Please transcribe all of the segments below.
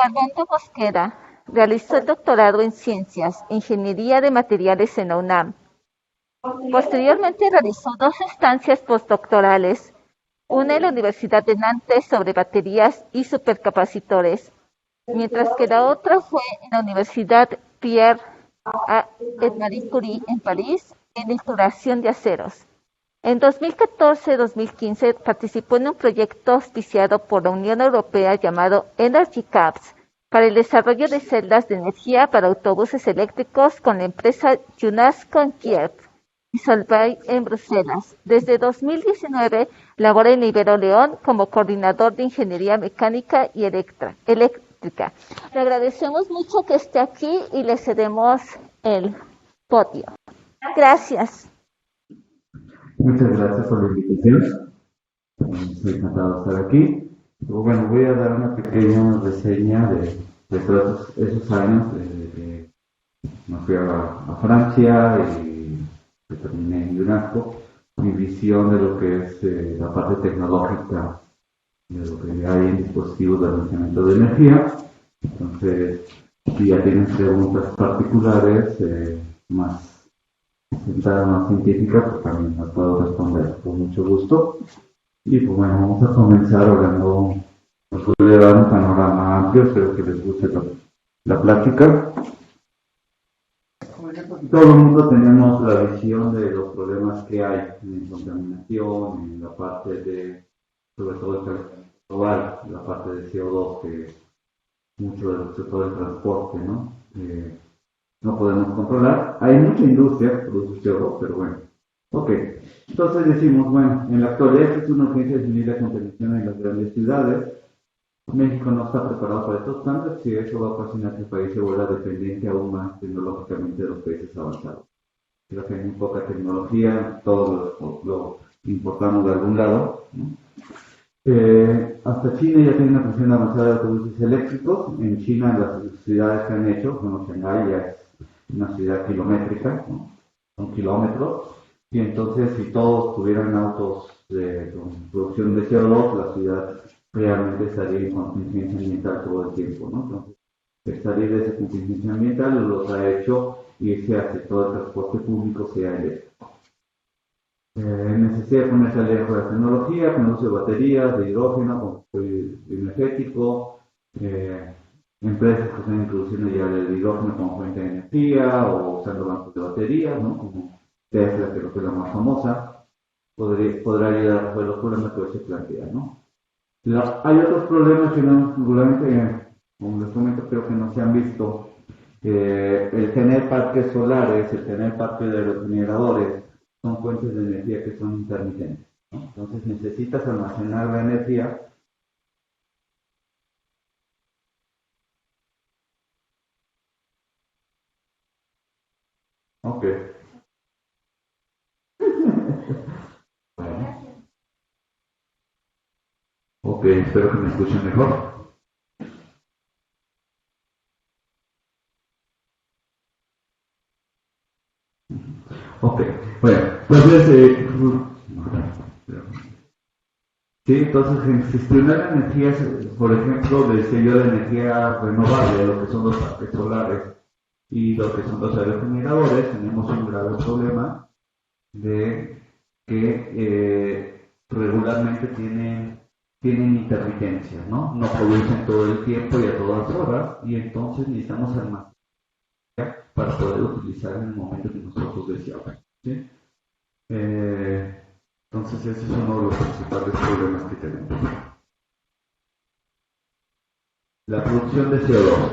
Armando Mosquera realizó el doctorado en Ciencias e Ingeniería de Materiales en la UNAM. Posteriormente realizó dos estancias postdoctorales, una en la Universidad de Nantes sobre baterías y supercapacitores, mientras que la otra fue en la Universidad Pierre et Marie Curie en París en exploración de aceros. En 2014-2015 participó en un proyecto auspiciado por la Unión Europea llamado Energy Caps para el desarrollo de celdas de energía para autobuses eléctricos con la empresa Junasco en Kiev y Solvay en Bruselas. Desde 2019 labora en Ibero León como coordinador de ingeniería mecánica y eléctrica. Le agradecemos mucho que esté aquí y le cedemos el podio. Gracias. Muchas gracias por la invitación. Estoy encantado de estar aquí. Bueno, voy a dar una pequeña reseña de todos esos años desde que me fui a Francia y que terminé en UNESCO. Mi visión de lo que es la parte tecnológica de lo que hay en dispositivos de almacenamiento de energía. Entonces, si ya tienen preguntas particulares más centradas, más científicas, pues también las puedo responder con mucho gusto. Y pues bueno, vamos a comenzar hablando, nos voy a dar un panorama amplio, espero que les guste la plática. Todo el mundo tenemos la visión de los problemas que hay en contaminación, en la parte de, sobre todo el calentamiento global, la parte de CO2, que es mucho del sector del transporte, ¿no? No podemos controlar. Hay mucha industria que produce CO2, pero bueno. Ok, entonces decimos, bueno, en la actualidad es una urgencia disminuir la contaminación en las grandes ciudades. México no está preparado para estos cambios y eso va a ocasionar que el país se vuelva dependiente aún más tecnológicamente de los países avanzados. Creo que hay muy poca tecnología, todo lo importamos de algún lado, ¿no? Hasta China ya tiene una función avanzada de autobuses eléctricos. En China las ciudades que han hecho, como Shanghái ya es una ciudad kilométrica, ¿no? Son kilómetros. Y entonces, si todos tuvieran autos con producción de CO2, la ciudad realmente estaría en contingencia ambiental todo el tiempo, ¿no? Entonces, salir de esa contingencia ambiental los ha hecho irse hacia todo el transporte público sea eléctrico. Necesidad de ponerse al lejos de la tecnología, con el uso de baterías, de hidrógeno, energético, empresas que están introduciendo ya el hidrógeno como fuente de energía o usando bancos de baterías, ¿no? Como Tesla, que es la más famosa, podrá ayudar a resolver los problemas que hoy se plantean, ¿no? Hay otros problemas que no, regularmente, como les comento, creo que no se han visto. El tener parques solares, el tener parques de aerogeneradores, son fuentes de energía que son intermitentes, ¿no? Entonces necesitas almacenar la energía. Ok. Bueno. Ok, espero que me escuchen mejor. Ok, bueno, entonces, sí, entonces gestionar la energía, por ejemplo, decía yo, de energía renovable, lo que son los parques solares y lo que son los aerogeneradores, tenemos un grave problema de que regularmente tienen intermitencia, ¿no? No producen todo el tiempo y a todas horas, y entonces necesitamos almacenar para poder utilizar en el momento que nosotros deseamos, ¿sí? Entonces ese es uno de los principales problemas que tenemos. La producción de CO2.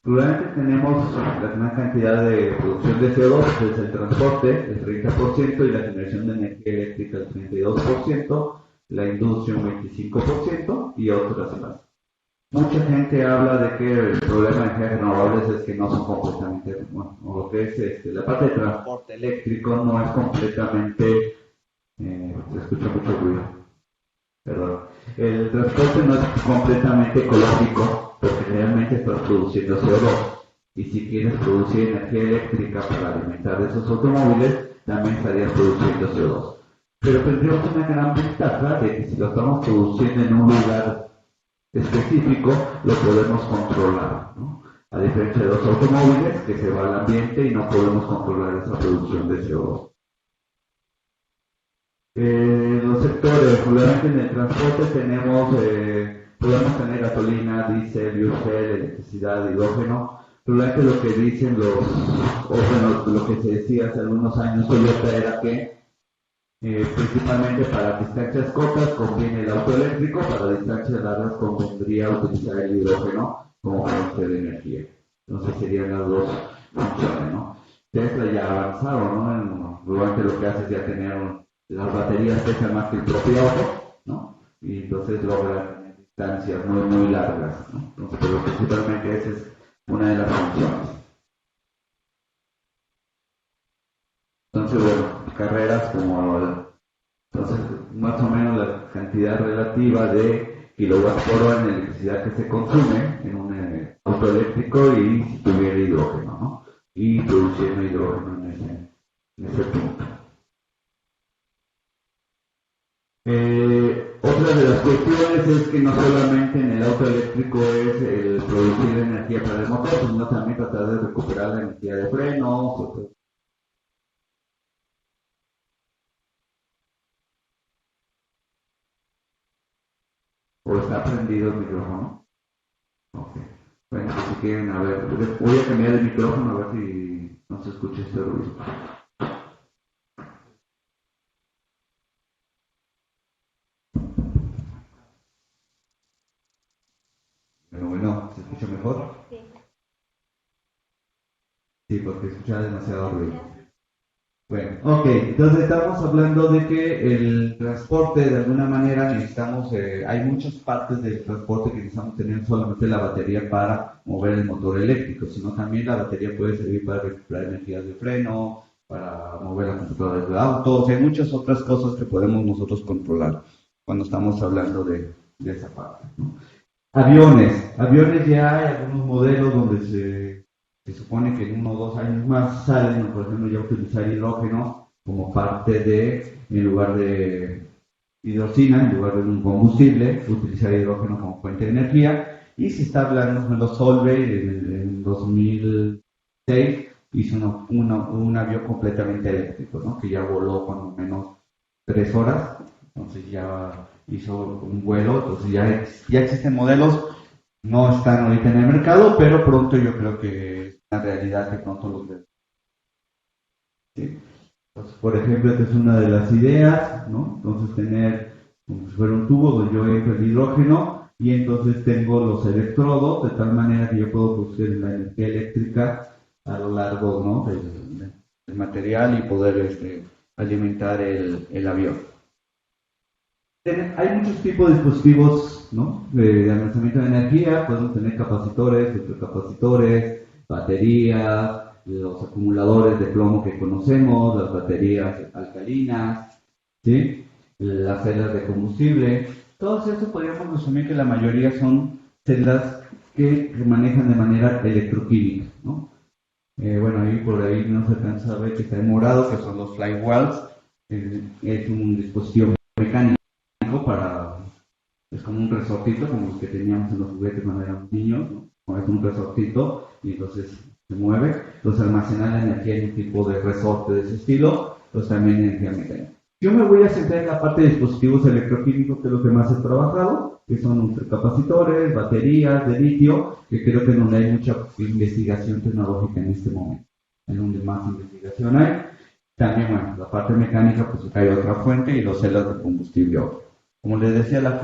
Probablemente tenemos la gran cantidad de producción de CO2 desde el transporte, el 30%, y la generación de energía eléctrica, el 32%, la industria, un 25%, y otras más. Mucha gente habla de que el problema de energías renovables es que no son completamente, bueno, lo que es la parte de transporte eléctrico no es completamente, se escucha mucho ruido, perdón. El transporte no es completamente ecológico porque realmente estás produciendo CO2. Y si quieres producir energía eléctrica para alimentar esos automóviles, también estarías produciendo CO2. Pero tendríamos una gran ventaja de que si lo estamos produciendo en un lugar específico lo podemos controlar, ¿no? A diferencia de los automóviles, que se va al ambiente y no podemos controlar esa producción de CO2. Los sectores, obviamente en el transporte podemos tener gasolina, diésel, biodiesel, electricidad, hidrógeno. Probablemente lo que dicen lo que se decía hace algunos años Toyota era que principalmente para distancias cortas conviene el auto eléctrico, para distancias largas convendría utilizar el hidrógeno como fuente de energía. Entonces serían las dos funciones, ¿no? Tesla ya ha avanzado, ¿no? Probablemente lo que hace es ya tener las baterías pesan más que el propio auto, ¿no? Y entonces logran distancias muy, muy largas, ¿no? Entonces, pero principalmente esa es una de las funciones. Entonces, bueno, carreras como, entonces, más o menos la cantidad relativa de kilowatts por hora en electricidad que se consume en un auto eléctrico y si tuviera hidrógeno, ¿no? Y produciendo hidrógeno en ese punto. Otra de las cuestiones es que no solamente en el auto eléctrico es el producir energía para el motor, sino también tratar de recuperar la energía de frenos. ¿O está prendido el micrófono? Ok. Bueno, pues si quieren, a ver, voy a cambiar el micrófono a ver si no se escucha este ruido. Bueno, ¿se escucha mejor? Sí. Sí, porque escucha demasiado ruido. Bueno, ok, entonces estamos hablando de que el transporte, de alguna manera, necesitamos, hay muchas partes del transporte que necesitamos tener solamente la batería para mover el motor eléctrico, sino también la batería puede servir para recuperar energías de freno, para mover la computadora del auto, o sea, hay muchas otras cosas que podemos nosotros controlar cuando estamos hablando de esa parte, ¿no? Aviones ya hay algunos modelos donde se supone que en 1 o 2 años más salen, por ejemplo, ya utilizar hidrógeno como parte en lugar de hidrocina, en lugar de un combustible, utilizar hidrógeno como fuente de energía. Y se está hablando, de los Solvay en 2006 hizo un avión completamente eléctrico, ¿no? Que ya voló cuando menos 3 horas, entonces ya hizo un vuelo, entonces ya existen modelos, no están ahorita en el mercado, pero pronto yo creo que es una realidad que pronto los veremos. ¿Sí? Entonces, por ejemplo, esta es una de las ideas, ¿no? Entonces tener como si fuera un tubo donde yo entro el hidrógeno y entonces tengo los electrodos de tal manera que yo puedo producir la energía eléctrica a lo largo, ¿no? del material y poder alimentar el avión. Hay muchos tipos de dispositivos, ¿no? De almacenamiento de energía, podemos tener capacitores, supercapacitores, baterías, los acumuladores de plomo que conocemos, las baterías alcalinas, ¿sí? Las celdas de combustible. Todo eso podríamos resumir que la mayoría son celdas que se manejan de manera electroquímica, ¿no? Bueno, ahí por ahí no se alcanza a ver que está en morado, que son los flywheels, es un dispositivo mecánico es como un resortito, como los que teníamos en los juguetes cuando éramos niños, ¿no? Es un resortito y entonces se mueve, entonces almacenar la energía en un tipo de resorte de ese estilo, pues también energía mecánica. Yo me voy a centrar en la parte de dispositivos electroquímicos, que es lo que más he trabajado, que son ultracapacitores, baterías de litio, que creo que es donde hay mucha investigación tecnológica en este momento, en donde más investigación hay. También, bueno, la parte mecánica, pues hay otra fuente y las celdas de combustible otro. Como les decía, las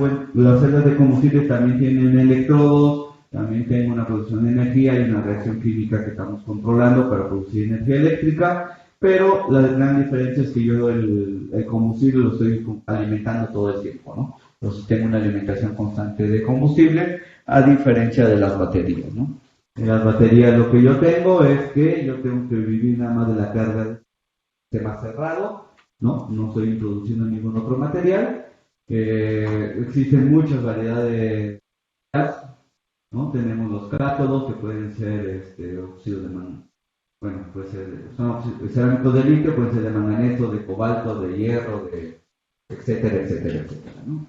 celdas de combustible también tienen electrodos, también tienen una producción de energía y una reacción química que estamos controlando para producir energía eléctrica, pero la gran diferencia es que yo el combustible lo estoy alimentando todo el tiempo, ¿no? Entonces tengo una alimentación constante de combustible, a diferencia de las baterías, ¿no? En las baterías lo que yo tengo es que yo tengo que vivir nada más de la carga del sistema cerrado, ¿no? No estoy introduciendo ningún otro material. Existen muchas variedades de gas, ¿no? Tenemos los cátodos que pueden ser óxidos de manganeso, bueno, puede ser, son cerámicos de litio, pueden ser de manganeso, de cobalto, de hierro, etcétera, etcétera, etcétera, ¿no?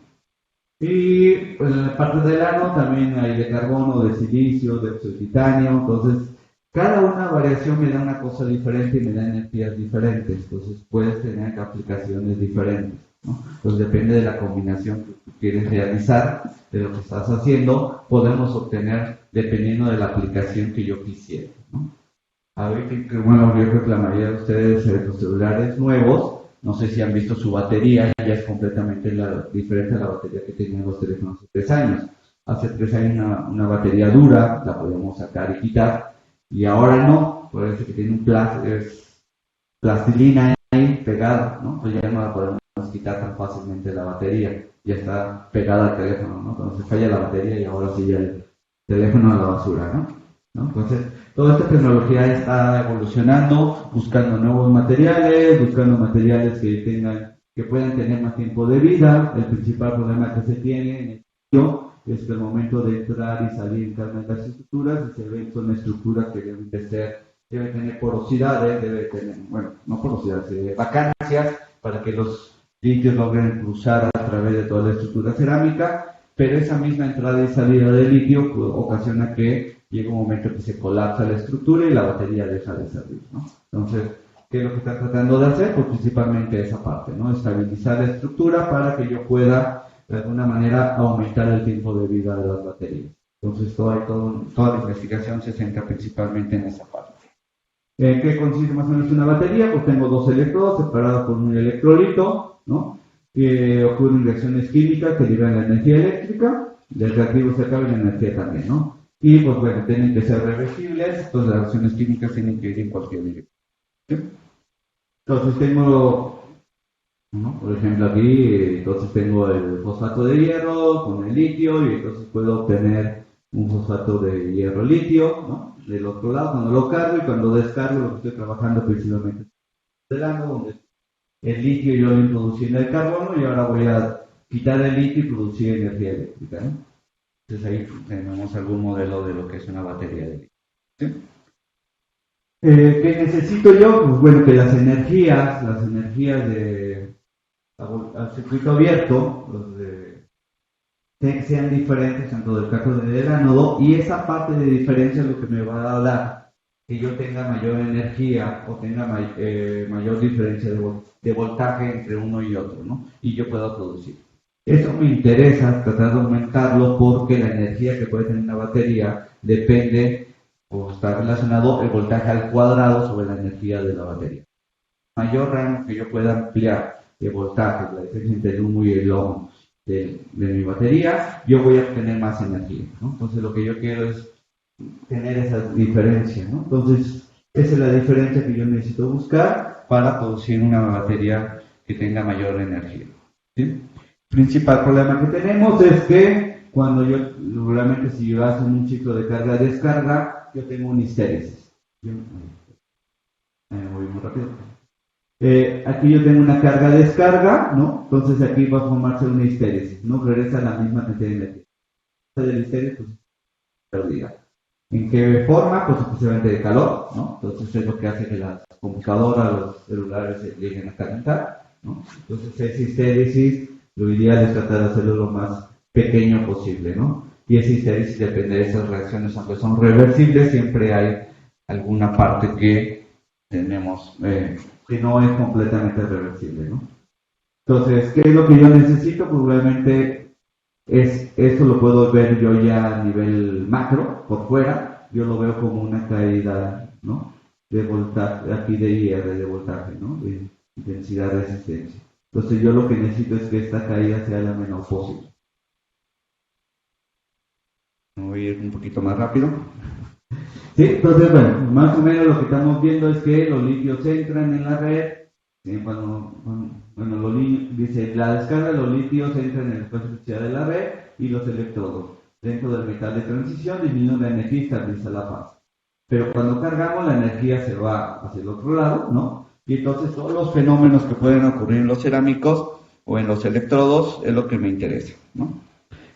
Y pues, en la parte del ano también hay de carbono, de silicio, de óxido de titanio. Entonces, cada una variación me da una cosa diferente y me da energías diferentes. Entonces, puedes tener aplicaciones diferentes, ¿no? Entonces, depende de la combinación que tú quieres realizar, de lo que estás haciendo, podemos obtener dependiendo de la aplicación que yo quisiera, ¿no? A ver, bueno, yo creo que la mayoría de ustedes, los celulares nuevos, no sé si han visto su batería, ya es completamente diferente a la batería que tenían los teléfonos hace 3 años. Hace 3 años una batería dura, la podíamos sacar y quitar, y ahora no, parece que tiene es plastilina ahí pegada, ¿no? Pues ya no la podemos quitar tan fácilmente la batería, ya está pegada al teléfono, ¿no? Cuando se falla la batería y ahora sí ya el teléfono a la basura, ¿no? Entonces, toda esta tecnología está evolucionando, buscando nuevos materiales, buscando materiales que puedan tener más tiempo de vida. El principal problema que se tiene en el sitio es que el momento de entrar y salir en cada una de las estructuras, y se ven son estructuras que deben tener porosidades, deben tener, bueno, no porosidades, vacancias para que los líquidos logren cruzar a través de toda la estructura cerámica, pero esa misma entrada y salida de litio pues, ocasiona que llega un momento que se colapsa la estructura y la batería deja de servir, ¿no? Entonces, ¿qué es lo que está tratando de hacer? Pues principalmente esa parte, ¿no? Estabilizar la estructura para que yo pueda, de alguna manera, aumentar el tiempo de vida de las baterías. Entonces, toda la investigación se centra principalmente en esa parte. ¿Qué consiste más o menos una batería? Pues tengo dos electrodos separados por un electrolito, ¿no? Que ocurren reacciones químicas que liberan la energía eléctrica, del reactivo se acaba y la energía también, ¿no? Y pues bueno, tienen que ser reversibles, entonces las reacciones químicas tienen que ir en cualquier dirección. ¿Sí? Entonces tengo, ¿no? Por ejemplo aquí, entonces tengo el fosfato de hierro con el litio y entonces puedo obtener un fosfato de hierro litio, ¿no? Del otro lado, cuando lo cargo y cuando descargo, lo que estoy trabajando principalmente del ano, donde el litio yo lo introducí en el carbono y ahora voy a quitar el litio y producir energía eléctrica, ¿no? Entonces ahí tenemos algún modelo de lo que es una batería de litio. ¿Sí? ¿Qué necesito yo? Pues bueno, que las energías al circuito abierto, sean diferentes tanto del cátodo y del ánodo, y esa parte de diferencia es lo que me va a dar que yo tenga mayor energía o tenga mayor diferencia de voltaje entre uno y otro, ¿no? Y yo pueda producir. Eso me interesa tratar de aumentarlo porque la energía que puede tener una batería depende o está relacionado el voltaje al cuadrado sobre la energía de la batería. Mayor rango que yo pueda ampliar de voltaje, la diferencia entre el 1 y el ohm de mi batería, yo voy a obtener más energía, ¿no? Entonces lo que yo quiero es tener esa diferencia, ¿no? Entonces esa es la diferencia que yo necesito buscar para producir una batería que tenga mayor energía, ¿sí? Principal problema que tenemos es que cuando realmente si yo hago un ciclo de carga-descarga, yo tengo una histéresis. Me voy muy rápido. Aquí yo tengo una carga-descarga, ¿no? Entonces aquí va a formarse una histéresis, ¿no? Regresa la misma cantidad de energía. De la histéresis, pues, perdida. ¿En qué forma? Pues especialmente de calor, ¿no? Entonces es lo que hace que las computadoras, los celulares se lleguen a calentar, ¿no? Entonces esa histéresis, lo ideal es tratar de hacerlo lo más pequeño posible, ¿no? Y esa histéresis depende de esas reacciones, aunque son reversibles, siempre hay alguna parte que tenemos que no es completamente reversible, ¿no? Entonces, ¿qué es lo que yo necesito? Pues realmente esto lo puedo ver yo ya a nivel macro, por fuera, yo lo veo como una caída, ¿no? De voltaje, aquí de IR, de voltaje, ¿no? De intensidad de resistencia. Entonces yo lo que necesito es que esta caída sea la menor posible. Voy a ir un poquito más rápido. Sí, entonces bueno, más o menos lo que estamos viendo es que los litios entran en la red, dice la descarga de los litios entran en el espacio especial de la red y los electrodos dentro del metal de transición disminuyen la energía y estabiliza la fase. Pero cuando cargamos la energía se va hacia el otro lado, ¿no? Y entonces todos los fenómenos que pueden ocurrir en los cerámicos o en los electrodos es lo que me interesa, ¿no?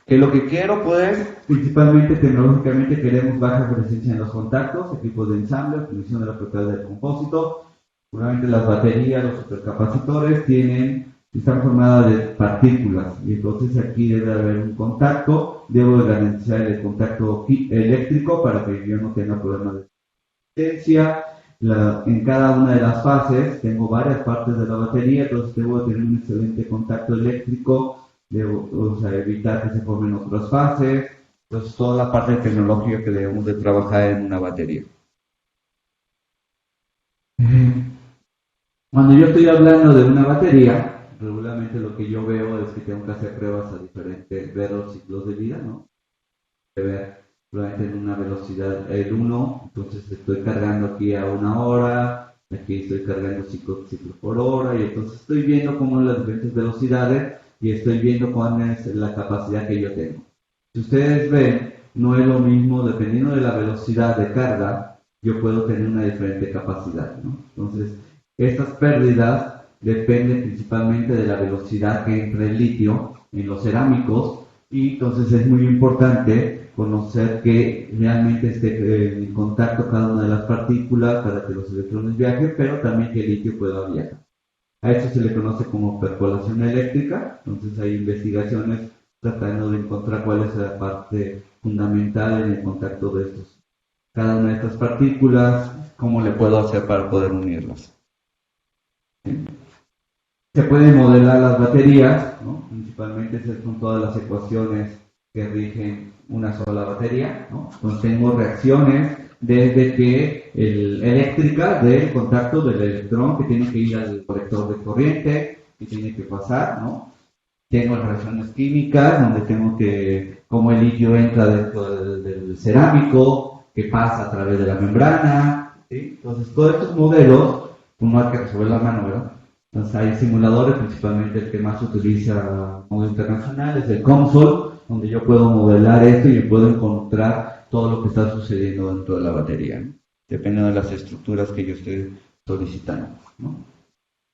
Que lo que quiero, pues, principalmente tecnológicamente queremos baja resistencia en los contactos, equipos de ensamble, optimización de la propiedad del compósito. Seguramente las baterías, los supercapacitores tienen están formadas de partículas y entonces aquí debe haber un contacto, debo de garantizar el contacto eléctrico para que yo no tenga problemas de resistencia. En cada una de las fases tengo varias partes de la batería, entonces debo tener un excelente contacto eléctrico, debo evitar que se formen otras fases. Entonces toda la parte tecnológica que debemos de trabajar en una batería. Cuando yo estoy hablando de una batería, regularmente lo que yo veo es que tengo que hacer pruebas a diferentes, ver los ciclos de vida, ¿no? Ver probablemente en una velocidad el 1, entonces estoy cargando aquí a 1 hora, aquí estoy cargando ciclos por hora, y entonces estoy viendo cómo las diferentes velocidades y estoy viendo cuál es la capacidad que yo tengo. Si ustedes ven, no es lo mismo, dependiendo de la velocidad de carga, yo puedo tener una diferente capacidad, ¿no? Entonces, estas pérdidas dependen principalmente de la velocidad que entra el litio en los cerámicos, y entonces es muy importante conocer que realmente esté en contacto cada una de las partículas para que los electrones viajen, pero también que el litio pueda viajar. A esto se le conoce como percolación eléctrica. Entonces hay investigaciones tratando de encontrar cuál es la parte fundamental en el contacto de cada una de estas partículas, cómo le puedo hacer para poder unirlas. Se pueden modelar las baterías, ¿no? Principalmente son todas las ecuaciones que rigen una sola batería, ¿no? Entonces tengo reacciones desde que eléctrica del contacto del electrón que tiene que ir al colector de corriente, que tiene que pasar, ¿no? Tengo reacciones químicas donde tengo que, como el litio entra dentro del cerámico, que pasa a través de la membrana, ¿sí? Entonces todos estos modelos, uno hay que resolver la mano, ¿verdad? Entonces hay simuladores, principalmente el que más se utiliza a modo internacional es el COMSOL, donde yo puedo modelar esto y puedo encontrar todo lo que está sucediendo dentro de la batería, ¿no? Dependiendo de las estructuras que yo esté solicitando, ¿no?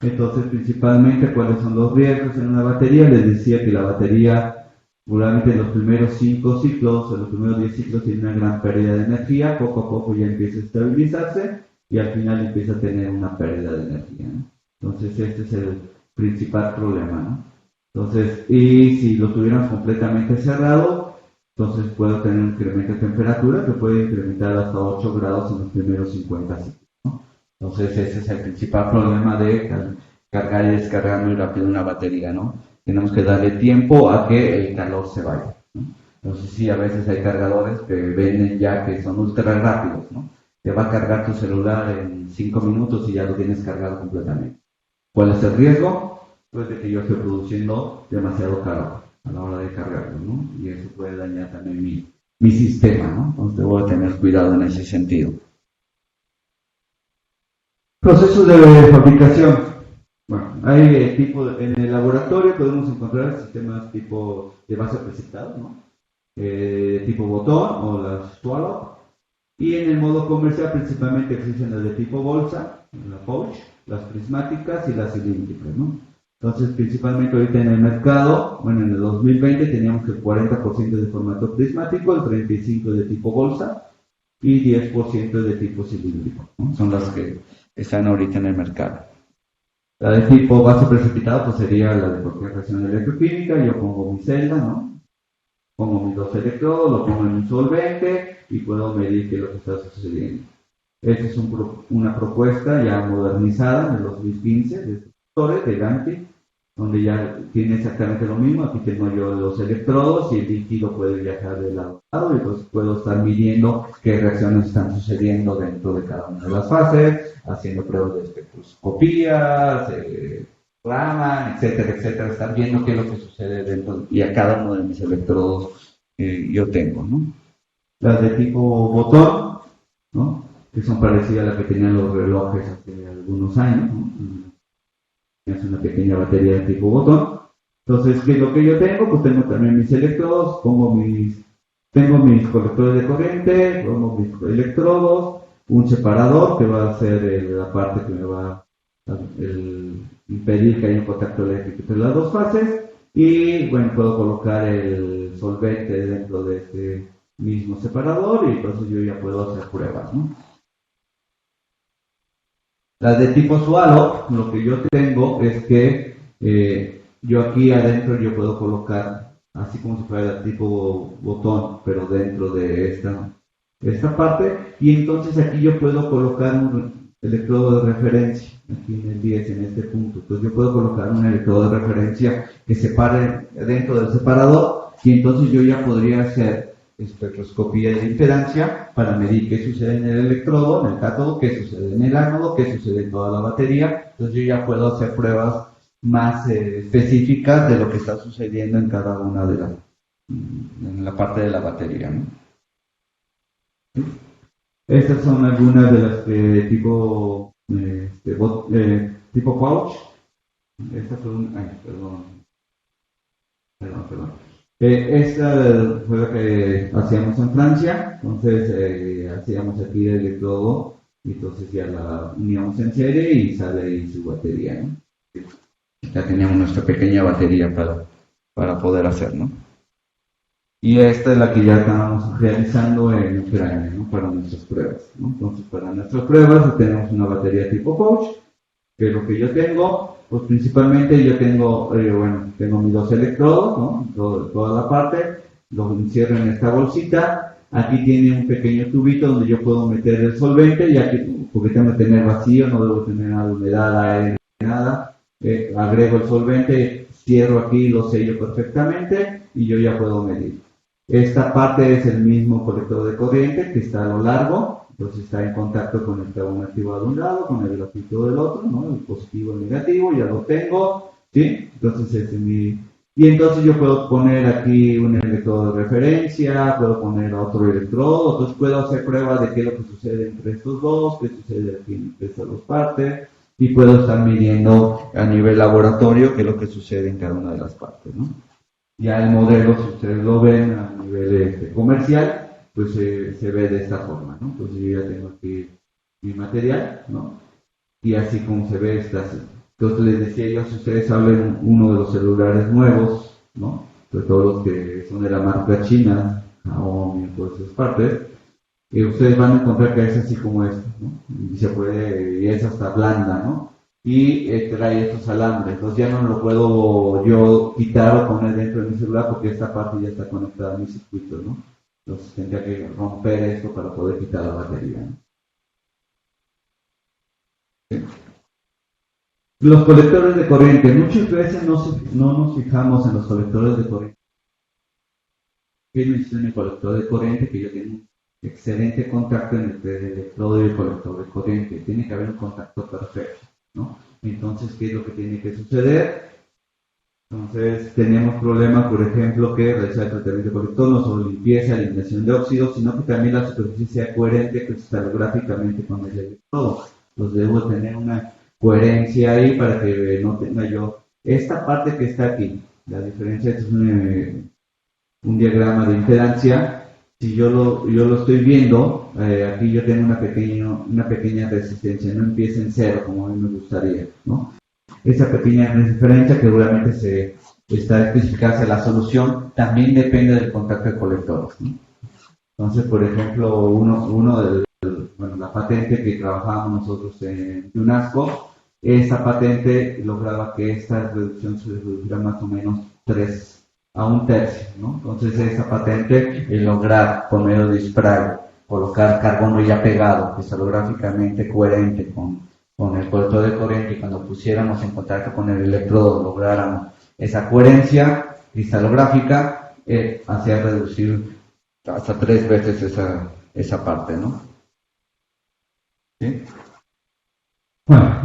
Entonces, principalmente, ¿cuáles son los riesgos en una batería? Les decía que la batería, seguramente en los primeros 5 ciclos, en los primeros 10 ciclos, tiene una gran pérdida de energía, poco a poco ya empieza a estabilizarse y al final empieza a tener una pérdida de energía, ¿no? Entonces, este es el principal problema, ¿no? Entonces, y si lo tuviéramos completamente cerrado, entonces puedo tener un incremento de temperatura que puede incrementar hasta 8 grados en los primeros 50 ciclos, ¿no? Entonces, ese es el principal problema de cargar y descargar muy rápido una batería, ¿no? Tenemos que darle tiempo a que el calor se vaya, ¿no? Entonces, sí, a veces hay cargadores que venden ya que son ultra rápidos, ¿no? Te va a cargar tu celular en 5 minutos y ya lo tienes cargado completamente. ¿Cuál es el riesgo? Pues de que yo esté produciendo demasiado calor a la hora de cargarlo, ¿no? Y eso puede dañar también mi sistema, ¿no? Entonces debo tener cuidado en ese sentido. Procesos de fabricación. Bueno, hay en el laboratorio podemos encontrar sistemas tipo de base precipitada, ¿no? Tipo botón o las swallow. Y en el modo comercial principalmente existen las de tipo bolsa, la pouch, las prismáticas y las cilíndricas, ¿no? Entonces, principalmente ahorita en el mercado, bueno, en el 2020 teníamos el 40% de formato prismático, el 35% de tipo bolsa y 10% de tipo cilíndrico, ¿no? Son las que están ahorita en el mercado. La de tipo base precipitada pues sería la de cualquier reacción electroquímica. Yo pongo mi celda, ¿no? Pongo mis 2 electrodos, lo pongo en un solvente y puedo medir qué es lo que está sucediendo. Esta es una propuesta ya modernizada de 2015 de sectores de Ganti, donde ya tiene exactamente lo mismo. Aquí tengo yo los electrodos y el líquido puede viajar de lado a lado y entonces puedo estar midiendo qué reacciones están sucediendo dentro de cada una de las fases, haciendo pruebas de espectroscopía, Raman, etcétera, etcétera, estar viendo qué es lo que sucede dentro y a cada uno de mis electrodos yo tengo, ¿no? Las de tipo botón, ¿no? Que son parecidas a las que tenían los relojes hace algunos años, ¿no? Es una pequeña batería de tipo botón. Entonces, ¿qué es lo que yo tengo? Pues tengo también mis electrodos, tengo mis colectores de corriente, pongo mis electrodos, un separador que va a ser la parte que me va a impedir que haya un contacto eléctrico entre las dos fases, y bueno, puedo colocar el solvente dentro de este mismo separador y entonces yo ya puedo hacer pruebas, ¿no? Las de tipo swallow, lo que yo tengo es que Yo aquí adentro yo puedo colocar, así como si fuera tipo botón, pero dentro de esta parte, y entonces aquí yo puedo colocar un electrodo de referencia, aquí en el 10, en este punto. Entonces yo puedo colocar un electrodo de referencia que se pare dentro del separador, y entonces yo ya podría hacer espectroscopía de impedancia para medir qué sucede en el electrodo, en el cátodo, qué sucede en el ánodo, qué sucede en toda la batería. Entonces yo ya puedo hacer pruebas más específicas de lo que está sucediendo en cada una de en la parte de la batería, ¿no? Estas son algunas de las que tipo pouch. Esta fue perdón. Esta fue la que hacíamos en Francia, entonces hacíamos aquí el electrodo y entonces ya la uníamos en serie y sale ahí su batería, ¿no? Ya teníamos nuestra pequeña batería para poder hacer, ¿no? Y esta es la que ya estábamos realizando en Ucrania, ¿no? Para nuestras pruebas, ¿no? Entonces, para nuestras pruebas tenemos una batería tipo pouch, que es lo que yo tengo. Pues principalmente yo tengo mis dos electrodos, ¿no? Toda la parte, los encierro en esta bolsita. Aquí tiene un pequeño tubito donde yo puedo meter el solvente, ya que, porque tengo que tener vacío, no debo tener nada de humedad, aire, nada. Agrego el solvente, cierro aquí, lo sello perfectamente y yo ya puedo medir. Esta parte es el mismo colector de corriente que está a lo largo, entonces está en contacto con el carbón activado de un lado, con el grafito del otro, ¿no? El positivo y el negativo, ya lo tengo, ¿sí? Entonces este es y entonces yo puedo poner aquí un electrodo de referencia, puedo poner otro electrodo, entonces puedo hacer pruebas de qué es lo que sucede entre estos dos, qué sucede aquí entre estas dos partes, y puedo estar midiendo a nivel laboratorio qué es lo que sucede en cada una de las partes, ¿no? Ya el modelo, si ustedes lo ven a nivel comercial, pues se ve de esta forma, ¿no? Entonces yo ya tengo aquí mi material, ¿no? Y así como se ve, está así. Entonces les decía yo, si ustedes hablan uno de los celulares nuevos, ¿no? Sobre todo los que son de la marca china, Xiaomi, todas esas partes, ustedes van a encontrar que es así como esto, ¿no? Y se puede, y es hasta blanda, ¿no? Y trae estos alambres, entonces ya no lo puedo yo quitar o poner dentro de mi celular porque esta parte ya está conectada a mi circuito, ¿no? Entonces tendría que romper esto para poder quitar la batería, ¿no? ¿Sí? Los colectores de corriente, muchas veces no nos fijamos en los colectores de corriente. ¿Qué necesito en el colector de corriente? Que yo tenga un excelente contacto entre el electrodo y el colector de corriente. Tiene que haber un contacto perfecto, ¿no? Entonces, ¿qué es lo que tiene que suceder? Entonces, tenemos problemas, por ejemplo, que realizar el tratamiento de colector, no solo limpieza, eliminación de óxidos, sino que también la superficie sea coherente cristalográficamente con el electrodo. Entonces, debo tener una coherencia ahí para que no tenga yo esta parte que está aquí. La diferencia es un diagrama de impedancia. Si yo lo estoy viendo, aquí yo tengo una pequeña resistencia, no empieza en cero como a mí me gustaría, ¿no? Esa pequeña referencia que seguramente está especificada en la solución, también depende del contacto de colectores, ¿no? Entonces, por ejemplo, la patente que trabajábamos nosotros en UNASCO, esa patente lograba que esta reducción se reduciera más o menos 3 a 1/3, ¿no? Entonces, esa patente, el lograr por medio de spray, colocar carbono ya pegado, cristalográficamente coherente con el colector de corriente, y cuando pusiéramos en contacto con el electrodo lográramos esa coherencia cristalográfica, hacía reducir hasta 3 veces esa parte, ¿no? ¿Sí? Bueno,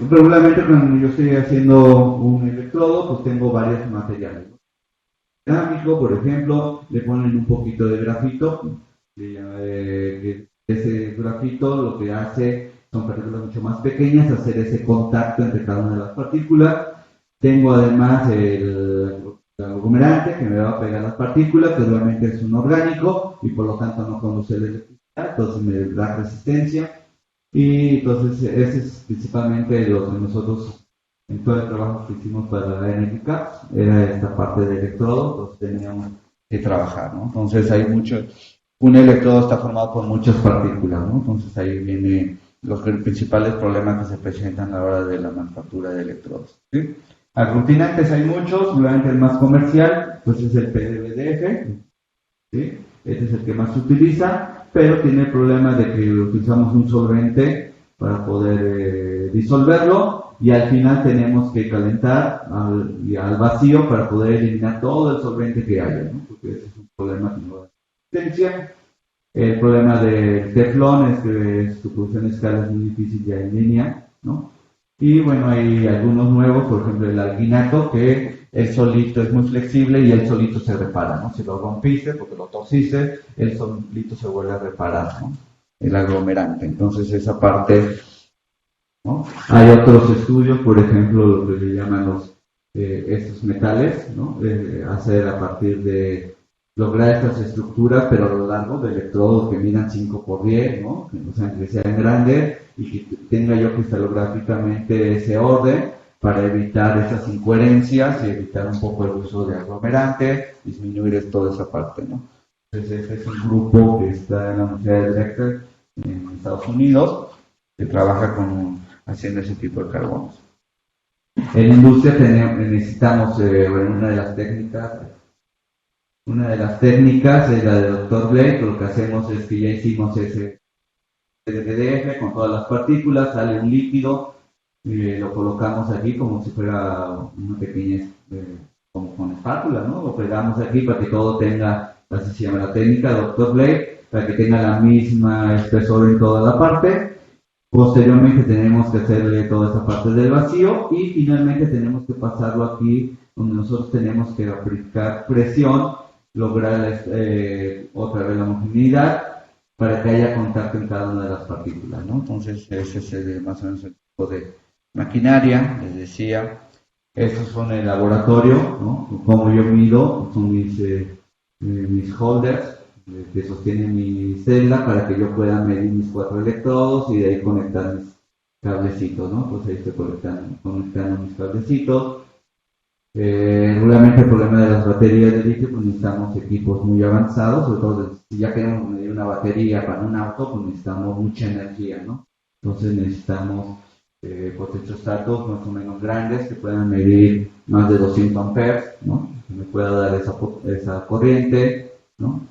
regularmente cuando yo estoy haciendo un electrodo, pues tengo varios materiales. Cerámico, por ejemplo, le ponen un poquito de grafito, ese grafito lo que hace son partículas mucho más pequeñas, hacer ese contacto entre cada una de las partículas. Tengo además el aglomerante que me va a pegar las partículas, que realmente es un orgánico y por lo tanto no conduce electricidad, entonces me da resistencia. Y entonces ese es principalmente lo que nosotros en todo el trabajo que hicimos para la Energy Caps, era esta parte de electrodo, entonces teníamos que trabajar, ¿no? Entonces un electrodo está formado por muchas partículas, ¿no? Entonces ahí vienen los principales problemas que se presentan a la hora de la manufactura de electrodos, ¿sí? Aglutinantes hay muchos, seguramente el más comercial, pues es el PVDF, ¿sí? Este es el que más se utiliza, pero tiene el problema de que utilizamos un solvente para poder disolverlo y al final tenemos que calentar al vacío para poder eliminar todo el solvente que haya, ¿no? Porque ese es un problema que no da resistencia. El problema del teflón es que su producción a escala es muy difícil ya en línea, ¿no? Y bueno, hay algunos nuevos, por ejemplo el alginato, que él solito es muy flexible y él solito se repara, ¿no? Si lo rompiste porque lo torciste, él solito se vuelve a reparar, ¿no? El aglomerante. Entonces esa parte, ¿no? Hay otros estudios, por ejemplo, lo que le llaman estos metales, ¿no? Hacer a partir de lograr estas estructuras, pero a lo largo de electrodos que midan 5 por 10, ¿no? O sea, que sean grandes y que tenga yo cristalográficamente ese orden para evitar esas incoherencias y evitar un poco el uso de aglomerante, disminuir toda esa parte, ¿no? Entonces, este es un grupo que está en la Universidad de Drexel en Estados Unidos, que trabaja haciendo ese tipo de carbonos. En la industria necesitamos una de las técnicas es la del Dr. Blake. Lo que hacemos es que ya hicimos ese DDF con todas las partículas, sale un líquido, lo colocamos aquí como si fuera una pequeña, como con espátula, ¿no? Lo pegamos aquí para que todo tenga, así se llama la técnica, Dr. Blake, para que tenga la misma espesor en toda la parte. Posteriormente tenemos que hacerle toda esta parte del vacío y finalmente tenemos que pasarlo aquí donde nosotros tenemos que aplicar presión, lograr otra vez la homogeneidad para que haya contacto en cada una de las partículas, ¿no? Entonces ese es más o menos el tipo de maquinaria, les decía. Estos son el laboratorio, ¿no? Como yo mido, son mis holders que sostienen mi celda para que yo pueda medir mis 4 electrodos y de ahí conectar mis cablecitos, ¿no? Pues ahí estoy conectando mis cablecitos. Regularmente el problema de las baterías de litio, pues necesitamos equipos muy avanzados, sobre todo si ya queremos medir una batería para un auto, pues necesitamos mucha energía, ¿no? Entonces necesitamos potenciostatos más o menos grandes que puedan medir más de 200 amperes, ¿no? Que me pueda dar esa corriente, ¿no?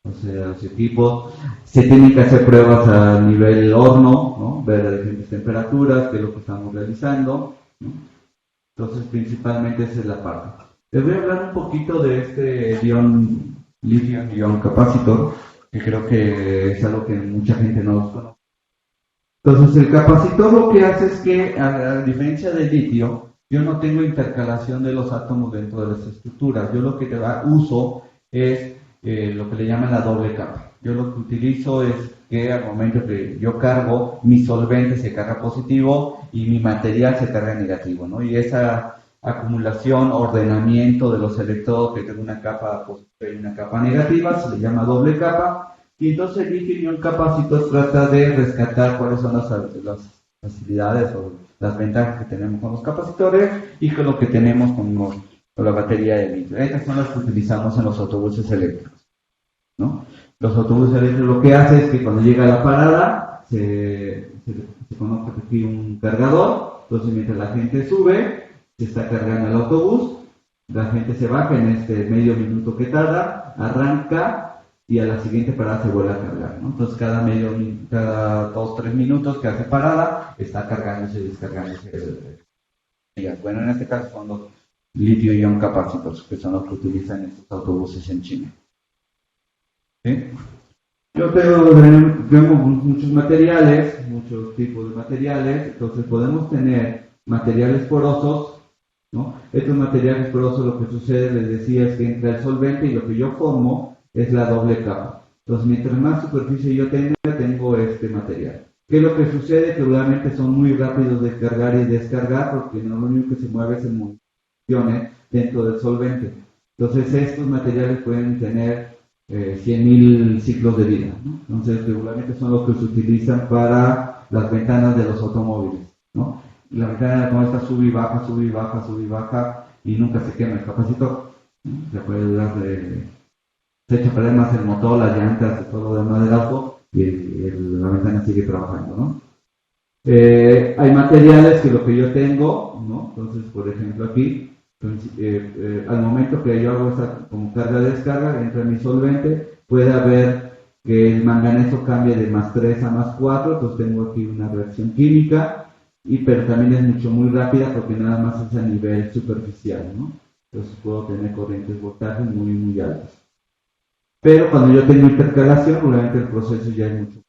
O sea, los equipos se tienen que hacer pruebas a nivel horno, ¿no? Ver a diferentes temperaturas, que es lo que estamos realizando, ¿no? Entonces, principalmente esa es la parte. Les voy a hablar un poquito de este litio-ion capacitor, que creo que es algo que mucha gente no los conoce. Entonces, el capacitor lo que hace es que, a diferencia del litio, yo no tengo intercalación de los átomos dentro de las estructuras. Yo lo que uso es lo que le llaman la doble capa. Yo lo que utilizo es que al momento que yo cargo, mi solvente se carga positivo y mi material se carga negativo, ¿no? Y esa acumulación, ordenamiento de los electrodos que tiene una capa positiva y una capa negativa se le llama doble capa. Y entonces el litio-ion capacitor trata de rescatar cuáles son las facilidades o las ventajas que tenemos con los capacitores y con lo que tenemos con la batería de litio. Estas son las que utilizamos en los autobuses eléctricos, ¿no? Los autobuses eléctricos lo que hace es que cuando llega a la parada se coloca aquí un cargador, entonces mientras la gente sube, se está cargando el autobús, la gente se baja en este medio minuto que tarda, arranca y a la siguiente parada se vuelve a cargar, ¿no? Entonces cada 2-3 minutos que hace parada está cargándose y descargándose. Bueno, en este caso son los litio-ion capacitors, que son los que utilizan estos autobuses en China. ¿Sí? Yo tengo muchos materiales, muchos tipos de materiales, entonces podemos tener materiales porosos, ¿no? Estos materiales porosos lo que sucede, les decía, es que entra el solvente y lo que yo formo es la doble capa. Entonces, mientras más superficie yo tengo este material. ¿Qué es lo que sucede? Que realmente son muy rápidos de cargar y descargar porque no lo único que se mueve es el movimiento dentro del solvente. Entonces, estos materiales pueden tener 100.000 ciclos de vida, ¿no? Entonces, regularmente son los que se utilizan para las ventanas de los automóviles, ¿no? La ventana como esta sube y baja, sube y baja, sube y baja y nunca se quema el capacitor, ¿no? Se puede durar se echa a perder más el motor, las llantas y todo lo demás del auto y la ventana sigue trabajando, ¿no? Hay materiales que lo que yo tengo, ¿no? Entonces, por ejemplo, aquí, al momento que yo hago esta como carga-descarga, entra mi solvente, puede haber que el manganeso cambie de +3 a +4, entonces tengo aquí una reacción química, pero también es muy rápida porque nada más es a nivel superficial, ¿no? Entonces puedo tener corrientes voltajes muy altas. Pero cuando yo tengo intercalación, obviamente el proceso ya es mucho más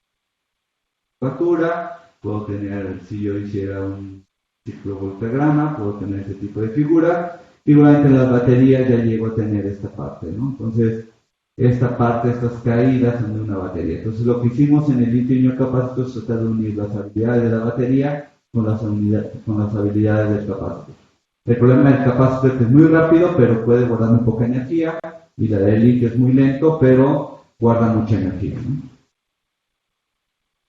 temperatura, puedo tener, si yo hiciera un ciclo voltagrama, puedo tener ese tipo de figuras, y obviamente en las baterías ya llego a tener esta parte, ¿no? Entonces, esta parte, estas caídas son de una batería. Entonces, lo que hicimos en el litio capacitor es tratar de unir las habilidades de la batería con las habilidades del capacitor. El problema del capacitor es que es muy rápido, pero puede guardar muy poca energía, y la del litio es muy lento, pero guarda mucha energía, ¿no?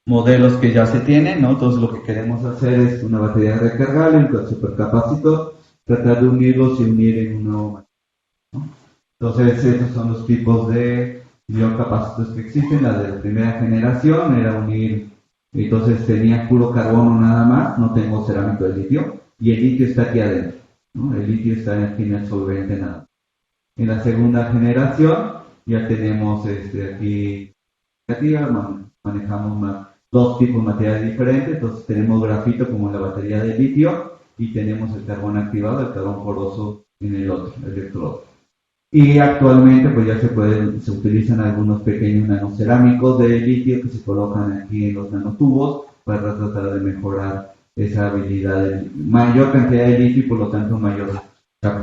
Modelos que ya se tienen, ¿no? Entonces lo que queremos hacer es una batería recargable, un supercapacitor, tratar de unirlos y unir en un nuevo material, ¿no? Entonces estos son los tipos de capacitores que existen. La de la primera generación era unir, entonces tenía puro carbono nada más, no tengo cerámico de litio, y el litio está aquí adentro, ¿no? El litio está aquí en el solvente nada más. En la segunda generación ya tenemos aquí manejamos dos tipos de materiales diferentes. Entonces tenemos grafito como en la batería de litio y tenemos el carbón activado, el carbón poroso en el otro, el electrodo. Y actualmente pues ya se utilizan algunos pequeños nanocerámicos de litio que se colocan aquí en los nanotubos para tratar de mejorar esa habilidad de mayor cantidad de litio y por lo tanto mayor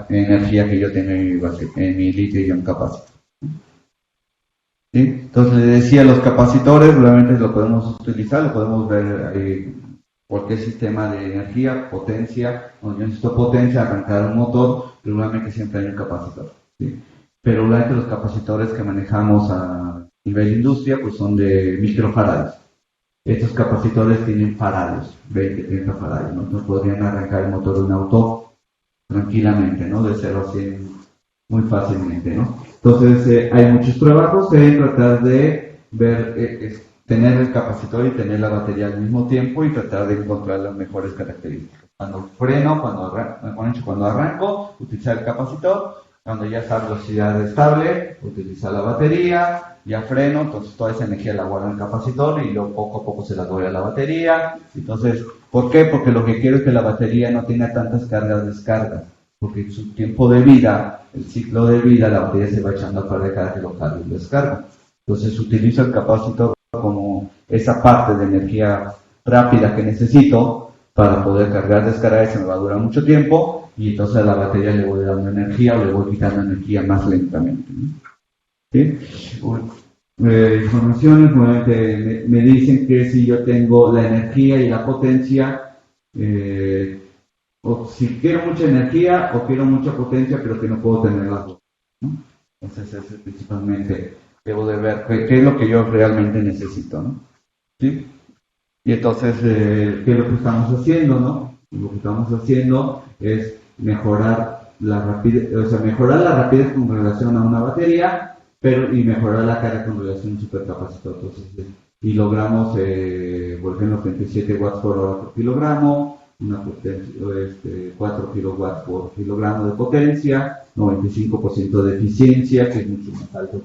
energía que yo tengo en mi litio-ion capacitor. ¿Sí? Entonces le decía, los capacitores realmente lo podemos utilizar, lo podemos ver cualquier sistema de energía, potencia. Cuando yo necesito potencia, arrancar un motor, realmente siempre hay un capacitor, ¿sí? Pero realmente los capacitores que manejamos a nivel industria pues son de microfarados. Estos capacitores tienen faradios, 20, 30 faradios, ¿no? Entonces podrían arrancar el motor de un auto tranquilamente, ¿no? De 0 a 100 muy fácilmente, ¿no? Entonces hay muchos trabajos en tratar de ver, tener el capacitor y tener la batería al mismo tiempo y tratar de encontrar las mejores características. Cuando freno, cuando arranco, utilizar el capacitor. Cuando ya está a velocidad estable, utilizar la batería. Ya freno, entonces toda esa energía la guardo en el capacitor y luego poco a poco se la doy a la batería. Entonces, ¿por qué? Porque lo que quiero es que la batería no tenga tantas cargas-descargas. Porque en su tiempo de vida, el ciclo de vida, la batería se va echando a perder cada que lo cargo y descargo. Entonces utilizo el capacitor como esa parte de energía rápida que necesito para poder cargar, descargar, y se me va a durar mucho tiempo, y entonces a la batería le voy dando energía o le voy quitando energía más lentamente, ¿no? ¿Sí? Informaciones, nuevamente me dicen que si yo tengo la energía y la potencia, o si quiero mucha energía o quiero mucha potencia, pero que no puedo tener las dos, ¿no? Entonces eso es principalmente, debo de ver qué es lo que yo realmente necesito, ¿no? ¿Sí? Y entonces, ¿qué es lo que estamos haciendo, no? Lo que estamos haciendo es mejorar la rapidez, con relación a una batería, y mejorar la carga con relación a un supercapacitor. Entonces, y logramos, por ejemplo, 27 watts por hora por kilogramo, una potencia, 4 kilowatts por kilogramo de potencia, 95% de eficiencia, que es mucho más alto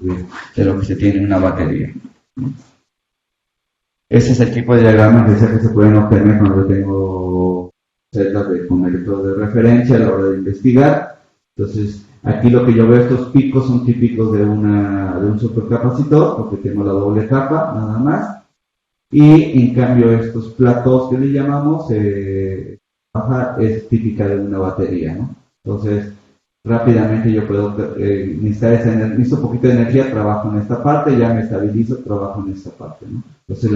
de lo que se tiene en una batería. Ese es el tipo de diagramas que se pueden obtener cuando yo tengo celdas con electrodos de referencia a la hora de investigar. Entonces, aquí lo que yo veo, estos picos son típicos de un supercapacitor, porque tengo la doble capa, nada más. Y en cambio, estos platos que le llamamos, baja es típica de una batería, ¿no? Entonces, rápidamente yo puedo necesito un poquito de energía, trabajo en esta parte, ya me estabilizo, trabajo en esta parte, ¿no? Entonces,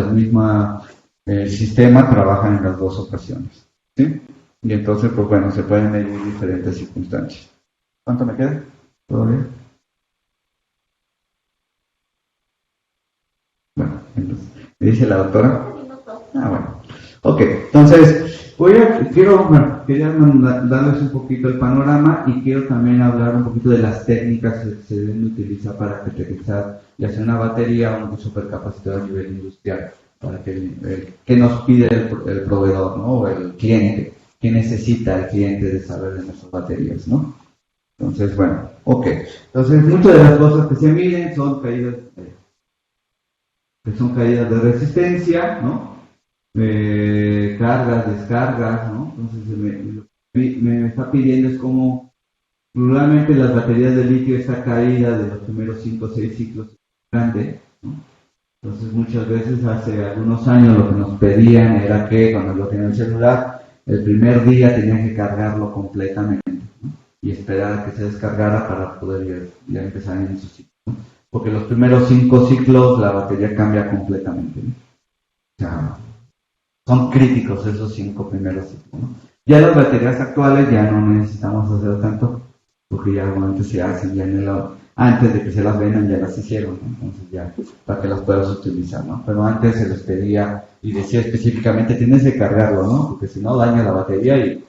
el sistema trabaja en las dos ocasiones, ¿sí? Y entonces, pues bueno, se pueden medir diferentes circunstancias. ¿Cuánto me queda? ¿Todo bien? Bueno, entonces, ¿me dice la doctora? Bueno. Ok, entonces, quería darles un poquito el panorama y quiero también hablar un poquito de las técnicas que se deben utilizar para caracterizar ya sea una batería o un supercapacitor a nivel industrial. para que qué nos pide el proveedor, ¿no? O el cliente, qué necesita el cliente de saber de nuestras baterías, ¿no? Entonces, bueno, ok. Entonces, muchas de las cosas que se miden son caídas de resistencia, ¿no? Cargas, descargas, ¿no? Entonces, me está pidiendo es como regularmente las baterías de litio, esta caída de los primeros 5 o 6 ciclos es grande, ¿no? Entonces, muchas veces hace algunos años lo que nos pedían era que cuando lo tenía el celular, el primer día tenían que cargarlo completamente, ¿no? Y esperar a que se descargara para poder ya empezar en su ciclo, ¿no? Porque los primeros 5 ciclos la batería cambia completamente, ¿no? O sea, son críticos esos 5 primeros ciclos, ¿no? Ya las baterías actuales ya no necesitamos hacer tanto, porque ya antes se hacen, ya antes de que se las vendan ya las hicieron, ¿no? Entonces ya, para que las puedas utilizar, ¿no? Pero antes se les pedía y decía específicamente, tienes que cargarlo, ¿no? Porque si no daña la batería y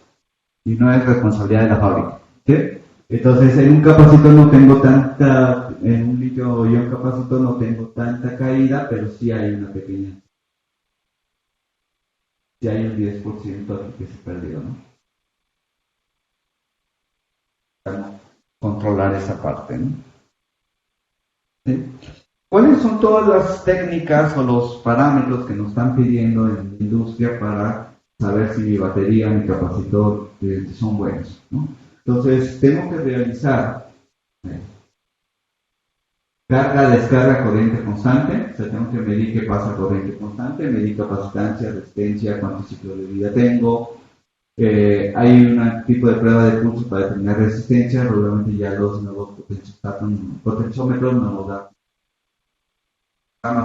no es responsabilidad de la fábrica, ¿sí? Entonces en un capacitor no tengo tanta, en un litio-ion capacitor no tengo tanta caída, pero sí hay una pequeña, sí hay un 10% aquí que se perdió, ¿no? Controlar esa parte, ¿no? ¿Sí? ¿Cuáles son todas las técnicas o los parámetros que nos están pidiendo en la industria para saber si mi batería, mi capacitor son buenos, ¿no? Entonces, tengo que realizar carga, descarga, corriente constante. O sea, tengo que medir qué pasa corriente constante, medir capacitancia, resistencia, cuántos ciclos de vida tengo. Hay un tipo de prueba de pulso para determinar resistencia. Probablemente ya los nuevos potenciómetros nos dan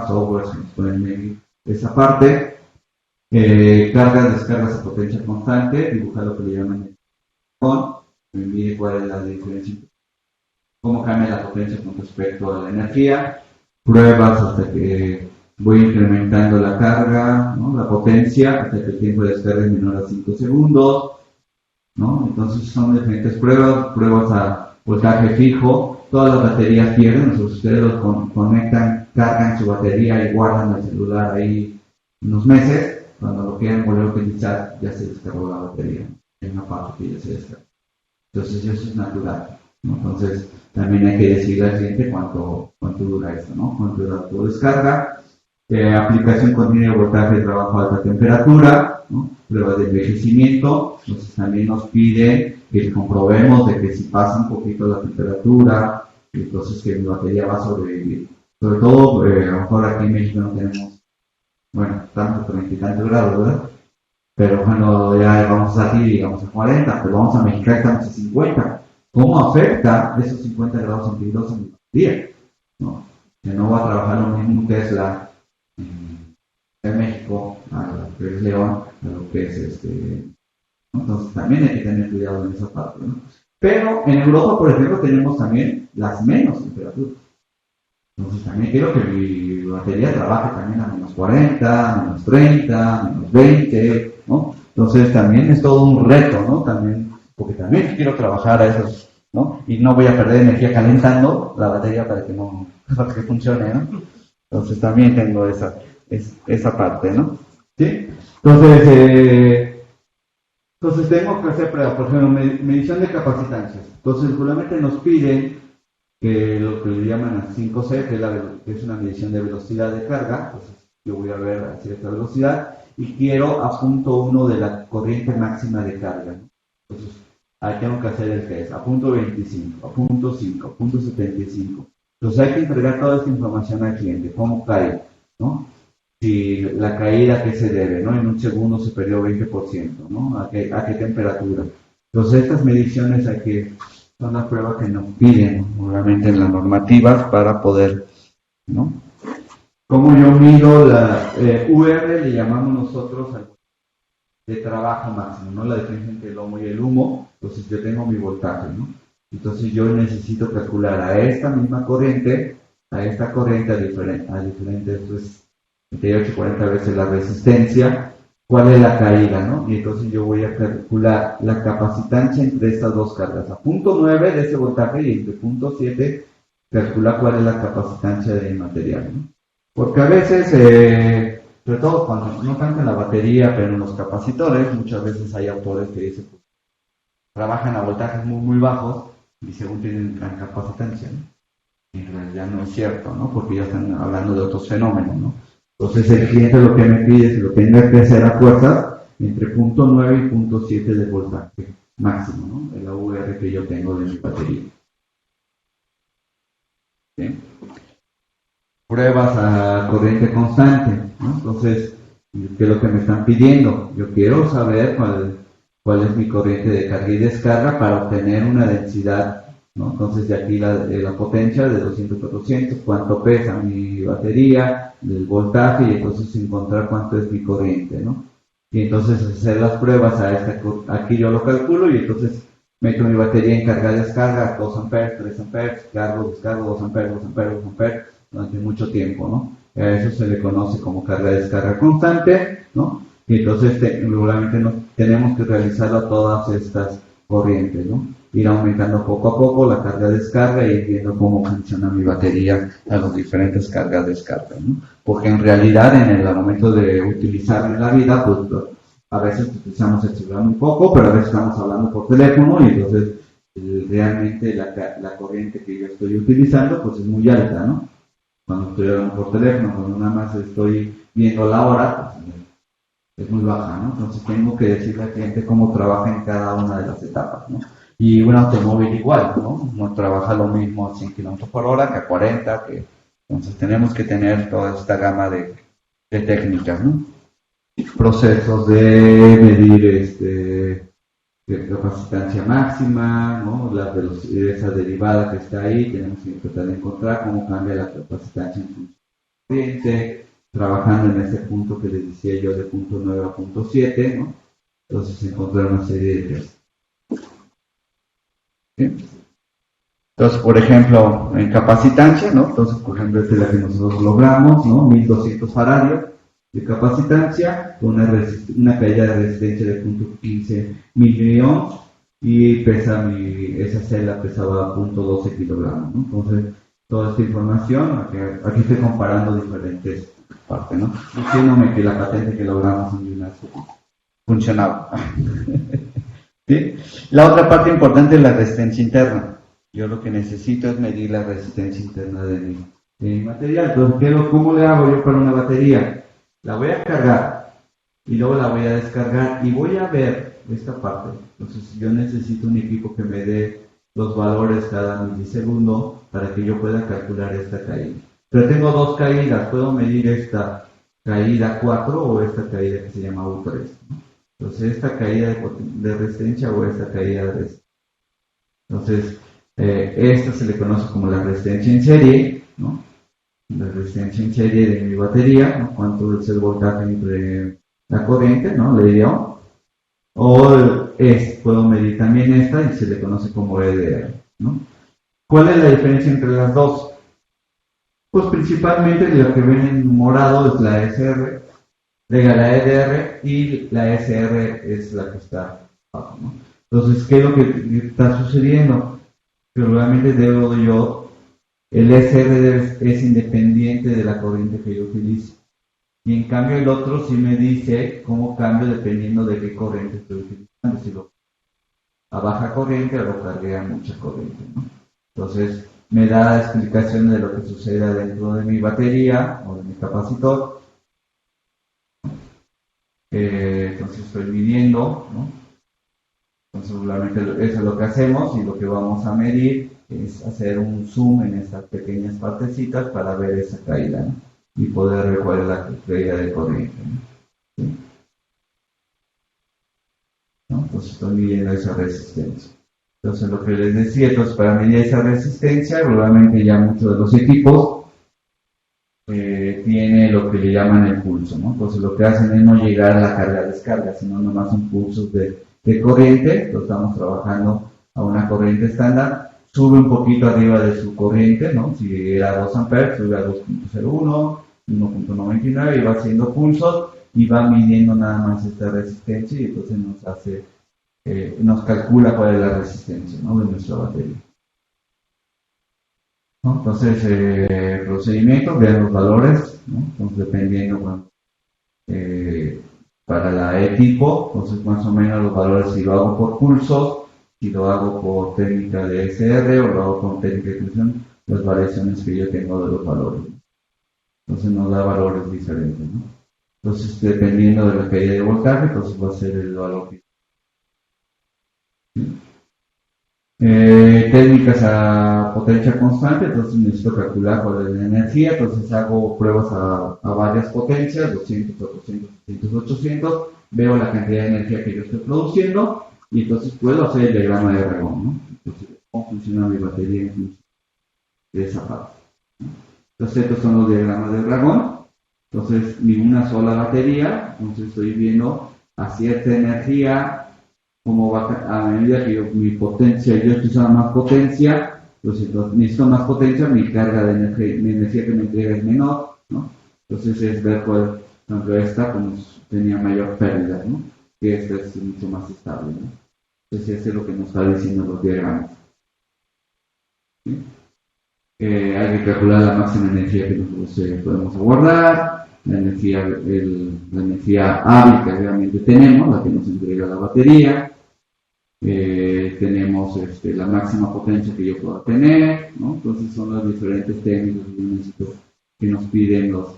software, se nos pueden medir esa parte. Cargas, descargas a potencia constante, dibujar lo que le llaman me mide cuál es la diferencia, cómo cambia la potencia con respecto a la energía, pruebas hasta que voy incrementando la carga, ¿no? La potencia, hasta que el tiempo de descarga es menor a 5 segundos, ¿no? Entonces son diferentes pruebas a voltaje fijo, todas las baterías pierden, o sea, ustedes los conectan, cargan su batería y guardan el celular ahí unos meses, cuando lo quieran volver a utilizar ya se descargó la batería, hay una parte que ya se descarga. Entonces eso es natural, ¿no? Entonces también hay que decirle al cliente cuánto dura esto, ¿no? Cuánto dura tu descarga, aplicación continua de voltaje de trabajo a alta temperatura, ¿no? Pruebas de envejecimiento. Entonces también nos pide que comprobemos de que si pasa un poquito la temperatura, entonces que mi batería va a sobrevivir. Sobre todo, a lo mejor aquí en México no tenemos, bueno, tanto 30 y tantos grados, ¿verdad? Pero bueno, ya vamos aquí, digamos, a 40, pero vamos a México, estamos a 50. ¿Cómo afecta esos 50 grados centígrados en mi batería? ¿No? Que no va a trabajar lo mismo un Tesla en México, a lo que es León, a lo que es ¿no? Entonces también hay que tener cuidado en esa parte, ¿no? Pero en Europa, por ejemplo, tenemos también las menos temperaturas. Entonces también quiero que mi batería trabaje también a menos 40, menos 30, menos 20, ¿no? Entonces también es todo un reto, ¿no? También, porque también quiero trabajar a esos, ¿no? Y no voy a perder energía calentando la batería para que funcione, ¿no? Entonces también tengo esa parte, ¿no? ¿Sí? Entonces tengo que hacer pruebas, por ejemplo, medición de capacitancias. Entonces seguramente nos piden que lo que le llaman a 5C, que es una medición de velocidad de carga. Entonces yo voy a ver a cierta velocidad y quiero a punto 1 de la corriente máxima de carga, ¿no? Entonces ahí tengo que hacer el test a punto 25, a punto 5, a punto 75. Entonces hay que entregar toda esta información al cliente, cómo cae, ¿no? Si la caída a qué se debe, ¿no? En un segundo se perdió 20%, ¿no? ¿A qué temperatura? Entonces estas mediciones son las pruebas que nos piden, obviamente, en las normativas para poder, ¿no? Como yo mido la UR, le llamamos nosotros al de trabajo máximo, ¿no? La diferencia entre el ohmo y el humo. Entonces yo tengo mi voltaje, ¿no? Entonces yo necesito calcular a esta misma corriente, a diferentes, pues, 38, 40 veces la resistencia, cuál es la caída, ¿no? Y entonces yo voy a calcular la capacitancia entre estas dos cargas. A punto 9 de ese voltaje y entre punto 7 calcular cuál es la capacitancia del material, ¿no? Porque a veces sobre todo cuando, no tanto en la batería, pero en los capacitores, muchas veces hay autores que dicen, pues, trabajan a voltajes muy, muy bajos y según tienen gran capacitancia, ¿no? Y en realidad no es cierto, ¿no? Porque ya están hablando de otros fenómenos, ¿no? Entonces el cliente lo que me pide es que lo tenga que hacer a fuerzas entre punto .9 y punto .7 de voltaje máximo, ¿no? El AVR que yo tengo de mi batería. ¿Sí? Pruebas a corriente constante, ¿no? Entonces, ¿qué es lo que me están pidiendo? Yo quiero saber cuál es mi corriente de carga y descarga para obtener una densidad, ¿no? Entonces, de aquí la potencia de 200-400, cuánto pesa mi batería, el voltaje, y entonces encontrar cuánto es mi corriente, ¿no? Y entonces hacer las pruebas aquí yo lo calculo y entonces meto mi batería en carga-descarga, 2 amperes, 3 amperes, cargo, descargo, 2 amperes, 2 amperes, 2 amperes, durante mucho tiempo, ¿no? A eso se le conoce como carga-descarga constante, ¿no? Y entonces regularmente tenemos que realizarlo a todas estas corrientes, ¿no? Ir aumentando poco a poco la carga-descarga y ir viendo cómo funciona mi batería a las diferentes cargas-descarga, ¿no? Porque en realidad en el momento de utilizarlo en la vida, pues a veces utilizamos el celular un poco, pero a veces estamos hablando por teléfono y entonces realmente la corriente que yo estoy utilizando pues es muy alta, ¿no? Cuando estoy hablando por teléfono, cuando nada más estoy viendo la hora, pues es muy baja, ¿no? Entonces tengo que decirle al cliente cómo trabaja en cada una de las etapas, ¿no? Y un automóvil igual, ¿no? No trabaja lo mismo a 100 km por hora que a 40, entonces tenemos que tener toda esta gama de técnicas, ¿no? Procesos de medir de capacitancia máxima, ¿no? La velocidad, esa derivada que está ahí, tenemos que tratar de encontrar cómo cambia la capacitancia en función del corriente, trabajando en ese punto que les decía yo de punto 9 a punto 7, ¿no? Entonces encontrar una serie de testes. ¿Sí? Entonces, por ejemplo, en capacitancia, ¿no? Entonces, por ejemplo, esta es la que nosotros logramos, ¿no? 1200 faradios de capacitancia, con una caída de resistencia de 0.15 miliohms y esa celda pesaba 0.12 kilogramos, ¿no? Entonces, toda esta información, aquí estoy comparando diferentes partes, ¿no? Diciéndome que la patente que logramos en Linux funcionaba. ¿Sí? La otra parte importante es la resistencia interna. Yo lo que necesito es medir la resistencia interna de mi material. Entonces, ¿cómo le hago yo para una batería? La voy a cargar y luego la voy a descargar y voy a ver esta parte. Entonces yo necesito un equipo que me dé los valores cada milisegundo para que yo pueda calcular esta caída. Pero tengo dos caídas, puedo medir esta caída 4 o esta caída que se llama U3, ¿no? Entonces esta caída de resistencia o esta caída de resistencia. Entonces esta se le conoce como la resistencia en serie, ¿no? La resistencia en serie de mi batería, ¿no? Cuánto es el voltaje entre la corriente, ¿no? Le digo. O puedo medir también esta y se le conoce como EDR, ¿no? ¿Cuál es la diferencia entre las dos? Pues principalmente la que ven en morado es la SR, la EDR, y la SR es la que está abajo, ¿no? Entonces, ¿qué es lo que está sucediendo? Que realmente el SR es independiente de la corriente que yo utilizo. Y en cambio el otro sí me dice cómo cambio dependiendo de qué corriente estoy utilizando. Si lo a baja corriente o lo cargué a mucha corriente, ¿no? Entonces me da explicación de lo que sucede dentro de mi batería o de mi capacitor. Entonces estoy midiendo, ¿no? Entonces seguramente eso es lo que hacemos y lo que vamos a medir es hacer un zoom en estas pequeñas partecitas para ver esa caída, ¿no? Y poder ver cuál es la caída de corriente, ¿no? ¿Sí? ¿No? Entonces estoy midiendo esa resistencia. Entonces lo que les decía, entonces para medir esa resistencia, probablemente ya muchos de los equipos tiene lo que le llaman el pulso, ¿no? Entonces lo que hacen es no llegar a la carga-descarga, sino nomás un pulso de corriente. Entonces estamos trabajando a una corriente estándar, sube un poquito arriba de su corriente, ¿no? Si era 2 amperes, sube a 2.01, 1.99 y va haciendo pulsos y va midiendo nada más esta resistencia y entonces nos calcula cuál es la resistencia, ¿no? De nuestra batería, ¿no? Entonces, procedimiento, vean los valores, ¿no? Entonces, dependiendo, bueno, para la E-tipo, entonces más o menos los valores si lo hago por pulsos, si lo hago por técnica de SR o lo hago con técnica de función, las variaciones que yo tengo de los valores. Entonces nos da valores diferentes, ¿no? Entonces, dependiendo de la caída de voltaje, entonces va a ser el valor que... técnicas a potencia constante, entonces necesito calcular cuál es la energía, entonces hago pruebas a varias potencias, 200, 400, 600, 800, veo la cantidad de energía que yo estoy produciendo y entonces puedo hacer el diagrama de Ragón, ¿no? Entonces, cómo funciona mi batería en función de esa parte. Entonces, estos son los diagramas de Ragón. Entonces, ni una sola batería, entonces estoy viendo a cierta energía como va a medida que mi potencia, yo estoy usando más potencia, entonces necesito más potencia, mi carga de energía, mi energía que me entrega es menor, ¿no? Entonces es ver cuál, tanto esta como tenía mayor pérdida, ¿no? Que esta es mucho más estable, ¿no? Entonces eso es lo que nos está diciendo los diagramas. ¿Sí? Hay que calcular la máxima energía que nosotros podemos guardar, la energía hábil que realmente tenemos, la que nos entrega la batería. Tenemos la máxima potencia que yo pueda tener, ¿no? Entonces son las diferentes técnicas que nos piden los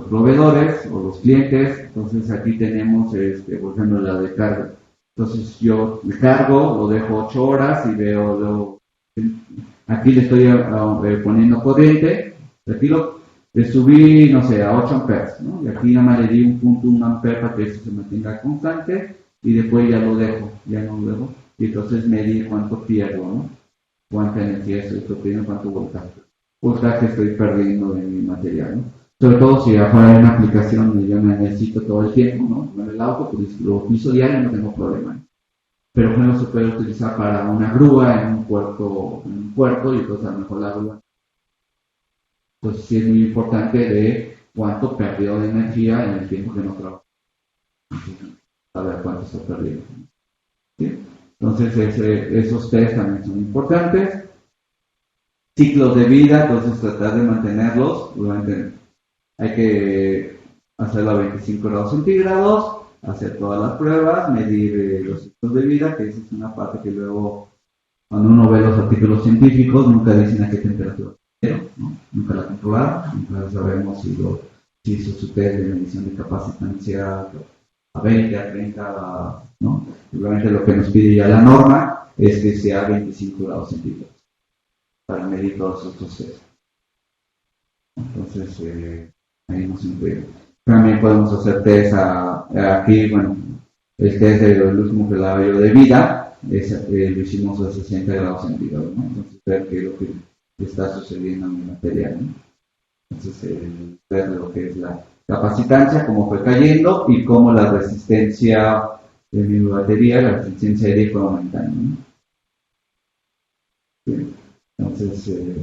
proveedores o los clientes. Entonces aquí tenemos, por ejemplo, la de carga. Entonces yo me cargo, lo dejo 8 horas y veo, aquí le estoy poniendo corriente, aquí le subí, no sé, a 8 amperes, ¿no? Y aquí nada más le di 1.1 amper para que eso se mantenga constante y después ya no lo dejo, y entonces medir cuánto pierdo, ¿no? Cuánta energía estoy perdiendo, cuánto voltaje estoy perdiendo de mi material, ¿no? Sobre todo si afuera hay una aplicación donde yo me necesito todo el tiempo, ¿no? Con el auto, pues lo utilizo diario, no tengo problema. Pero no se puede utilizar para una grúa en un puerto, y entonces a lo mejor la grúa. Entonces sí es muy importante de cuánto perdió de energía en el tiempo que no trabaja. Saber cuánto está perdiendo. ¿Sí? Entonces esos test también son importantes. Ciclos de vida, entonces tratar de mantenerlos. Hay que hacerlo a 25 grados centígrados, hacer todas las pruebas, medir los ciclos de vida, que esa es una parte que luego, cuando uno ve los artículos científicos, nunca dicen a qué temperatura, ¿no? Nunca la controlaron, nunca sabemos si hizo su test de medición de capacitancia a 20, a 30, ¿no? Obviamente lo que nos pide ya la norma es que sea 25 grados centígrados para medir todos estos test. Entonces, ahí nos incluye. También podemos hacer test aquí, bueno, el test del último que daba yo de vida, lo hicimos a 60 grados centígrados, ¿no? Entonces, ver qué es lo que está sucediendo en mi material, ¿no? Entonces, ver lo que es la capacitancia, cómo fue cayendo y cómo la resistencia de mi batería, la resistencia aérea fue aumentando, ¿no? Sí. Entonces,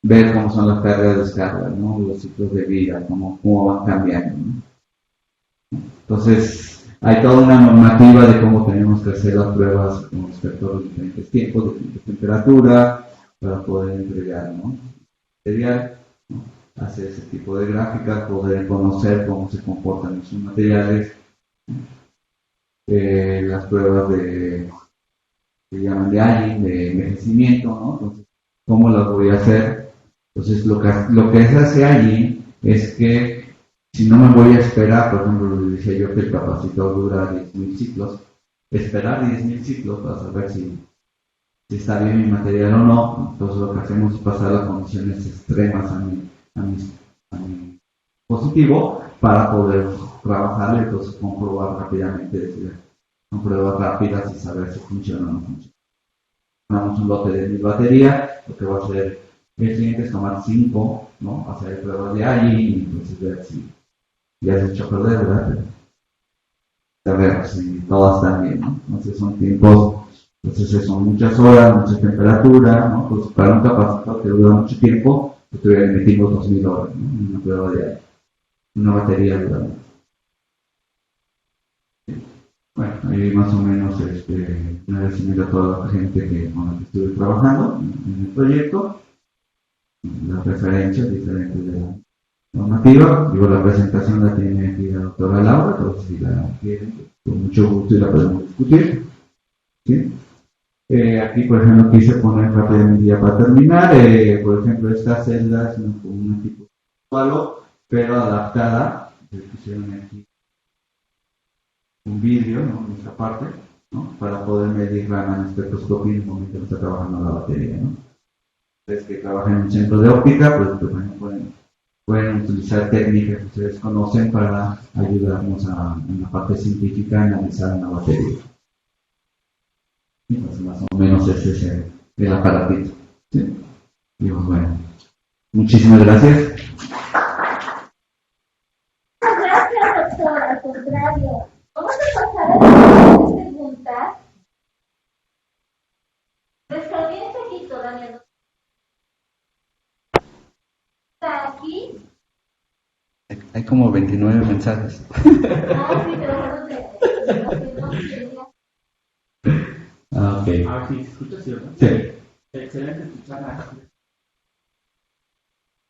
ver cómo son las cargas de descarga, ¿no? Los ciclos de vida, cómo van cambiando, ¿no? Entonces, hay toda una normativa de cómo tenemos que hacer las pruebas con respecto a los diferentes tiempos, diferentes temperaturas, para poder entregar, ¿no? Material, ¿no? Hacer ese tipo de gráficas, poder conocer cómo se comportan esos materiales, las pruebas que llaman de aging, de envejecimiento, ¿no? Entonces, ¿cómo las voy a hacer? Entonces, lo que se hace allí es que si no me voy a esperar, por ejemplo, le decía yo que el capacitor dura 10.000 ciclos, esperar 10.000 ciclos para saber si está bien mi material o no. Entonces lo que hacemos es pasar las condiciones extremas a mi dispositivo para poder trabajar y entonces comprobar rápidamente, con pruebas rápidas y saber si funciona o no funciona. Tomamos un lote de mi batería, lo que va a hacer el cliente es tomar 5, ¿no? Hacer pruebas de allí y entonces ver si ya se echó a perder, ¿verdad? A ver si todas están bien, ¿no? Entonces son tiempos, entonces son muchas horas, mucha temperatura, ¿no? Pues para un capacitor que dura mucho tiempo, estoy metiendo 2.000 horas, ¿no? En una prueba de una batería, ¿verdad? Bueno, ahí más o menos un agradecimiento a toda la gente con la que estuve trabajando en el proyecto, las referencias diferentes de normativa. Digo, la presentación la tiene aquí la doctora Laura, entonces si la quieren, con mucho gusto y la podemos discutir. ¿Sí? Aquí, por ejemplo, quise poner rápidamente ya para terminar. Por ejemplo, esta celda es una tipo de palo, pero adaptada. Pusieron aquí un vidrio, ¿no? En esta parte, ¿no? Para poder medir la espectroscopía en el momento que está trabajando la batería, ¿no? Ustedes que trabajan en un centro de óptica, pues bueno, pueden utilizar técnicas que ustedes conocen para ayudarnos en la parte científica a analizar una batería. Entonces, más o menos ese es el aparatito. ¿Sí? Y bueno, muchísimas gracias. Gracias, doctor, al contrario. Vamos a pasar a las preguntas. Nuestra audiencia aquí todavía no está aquí. Hay como 29 mensajes. Sí, pero no Ok. Ah, sí, ¿se escucha, cierto? Sí. Excelente escuchar.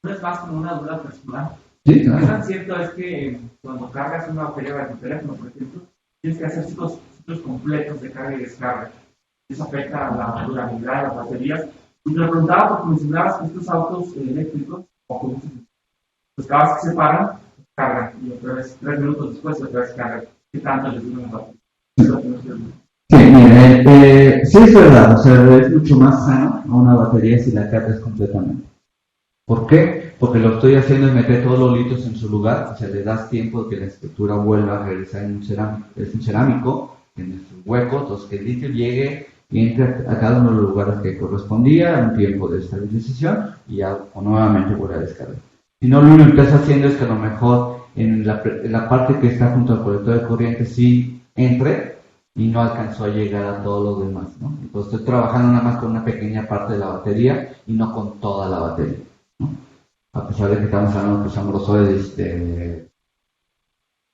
No es más como una duda personal. Sí, Lo claro. tan cierto es que cuando cargas una batería de tu teléfono, por ejemplo, tienes que hacer ciclos completos de carga y descarga. Eso afecta a la durabilidad de las baterías. Y te lo preguntaba porque mencionabas que estos autos eléctricos, pues cada vez que se paran, cargan. Y otra vez, 3 minutos después, otra vez cargan. ¿Qué tanto les dura la batería? Sí, mire, sí es verdad, o sea, es mucho más sano a una batería si la cargas completamente. ¿Por qué? Porque lo que estoy haciendo es meter todos los litros en su lugar, o sea, le das tiempo de que la estructura vuelva a regresar en un cerámico, es un cerámico, en su hueco, entonces que el litio llegue y entre a cada uno de los lugares que correspondía, un tiempo de estabilización y ya nuevamente vuelve a descargar. Si no, lo único que estás haciendo es que a lo mejor en la parte que está junto al colector de corriente sí entre y no alcanzó a llegar a todos los demás, ¿no? Entonces estoy trabajando nada más con una pequeña parte de la batería y no con toda la batería, ¿no? A pesar de que estamos hablando de grosores de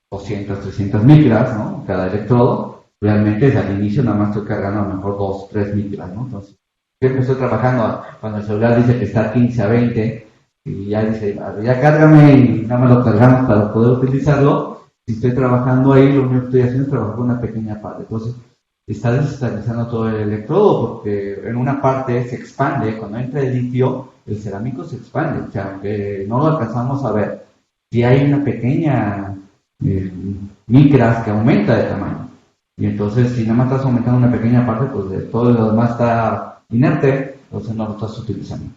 200, 300 micras, ¿no? Cada electrodo, realmente desde el inicio nada más estoy cargando a lo mejor 2, 3 micras, ¿no? Entonces, siempre estoy trabajando cuando el celular dice que está a 15 a 20 y ya dice, ya cárgame y nada más lo cargamos para poder utilizarlo. Si estoy trabajando ahí, lo único que estoy haciendo es trabajar con una pequeña parte. Entonces, está desestabilizando todo el electrodo porque en una parte se expande. Cuando entra el litio, el cerámico se expande. O sea, aunque no lo alcanzamos a ver, si hay una pequeña micras que aumenta de tamaño. Y entonces, si nada más estás aumentando una pequeña parte, pues todo lo demás está inerte, entonces no lo estás utilizando.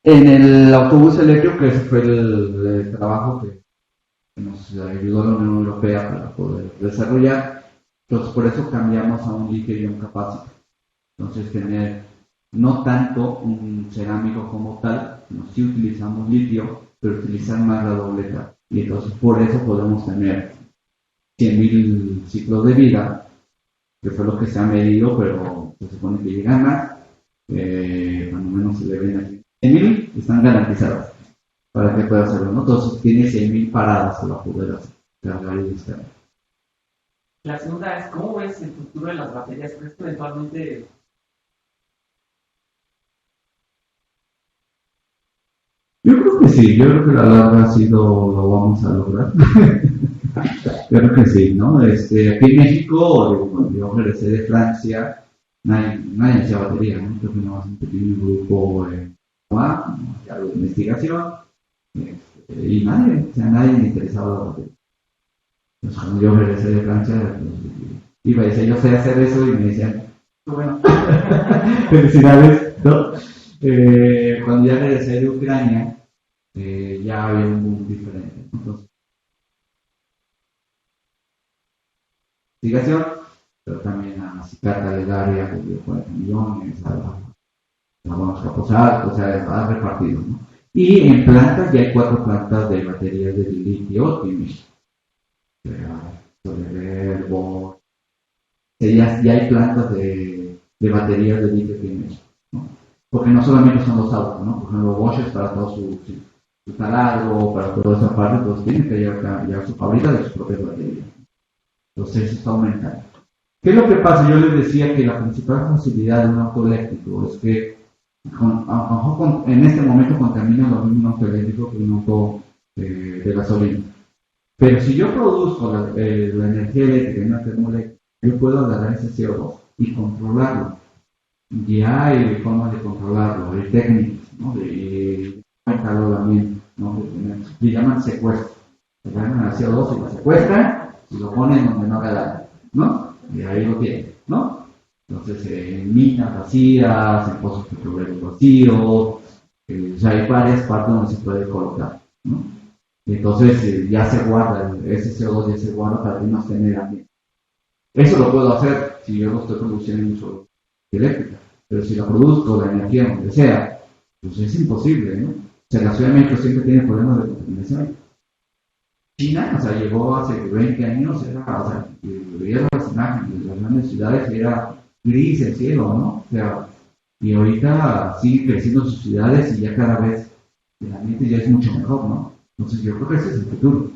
En el autobús eléctrico, que ese fue el trabajo que nos ayudó la Unión Europea para poder desarrollar, entonces por eso cambiamos a un lithium capacitor. Entonces tener no tanto un cerámico como tal, sino sí utilizamos litio, pero utilizar más la doble carga. Y entonces por eso podemos tener 100.000 ciclos de vida, que fue lo que se ha medido, pero se supone que llegan más, cuando menos se le ven aquí. 100.000 están garantizadas para que pueda hacerlo, ¿no? Entonces tiene 100.000 paradas para poder hacer, cargar y descargar. La segunda es, ¿cómo ves el futuro de las baterías? ¿Crees que eventualmente Yo creo que sí, yo creo que la larga sí lo vamos a lograr. Yo creo que sí, ¿no? Aquí en México, cuando yo regresé de Francia, nadie hacía batería, ¿no? Creo que no más un pequeño grupo de investigación, y nadie le interesaba la batería. Entonces, cuando yo regresé de Francia, iba y decía, yo sé hacer eso, y me decían, bueno, felicidades, ¿no? Cuando ya regresé de Ucrania, ya había un boom diferente. Entonces, investigación, pero también a Cicata del área de 40 millones, a Vamos a posar, o sea, va repartido, ¿no? Y en plantas ya hay 4 plantas de baterías de litio en México. Soler, Bosch, ya hay plantas de baterías de litio en México, ¿no? Porque no solamente son los autos, ¿no? Por ejemplo, Bosch es para todo su taladro, para toda esa parte, entonces tienen que llevar su fábrica de sus propias baterías. Entonces eso está aumentando. ¿Qué es lo que pasa? Yo les decía que la principal facilidad de un auto eléctrico es que en este momento contamina lo mismo un auto eléctrico que un auto de gasolina. Pero si yo produzco la energía eléctrica en una termoeléctrica, yo puedo agarrar ese CO2 y controlarlo. Ya hay formas de controlarlo, hay técnicas, ¿no? De encaloramiento, ¿no? Le llaman secuestro. Le llaman al CO2 y lo secuestran y lo ponen donde no haga daño, ¿no? Y ahí lo tienen, ¿no? Entonces, en minas vacías, en pozos petroleros vacíos, o sea, hay varias partes donde se puede colocar, ¿no? Y entonces ya se guarda, ese CO2 ya se guarda para que no se genere ambiente. Eso lo puedo hacer si yo no estoy produciendo mucho eléctrica, pero si la produzco, la energía, donde sea, pues es imposible, ¿no? O sea, la Ciudad de México siempre tiene problemas de contaminación. China, o sea, llegó hace 20 años, era, o sea, veía las imágenes de las grandes ciudades y era gris el cielo, ¿no? O sea, y ahorita sigue creciendo sus ciudades y ya cada vez el ambiente ya es mucho mejor, ¿no? Entonces yo creo que ese es el futuro.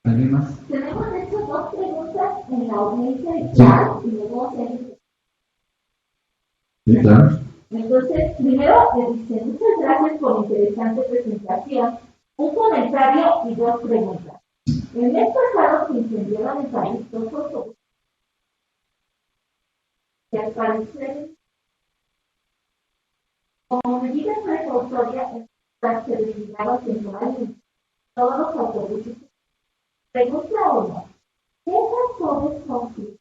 ¿Alguien más? Tenemos hecho dos preguntas en la audiencia virtual y luego hacer. Sí, claro. Entonces, primero le dice, muchas gracias por la interesante presentación. Un comentario y dos preguntas. El mes pasado se incendiaron en el país dos autobuses que al parecer, como medida precautoria, se desligaron temporalmente todos los autobuses. Pregunta 1. ¿Qué factores conflictos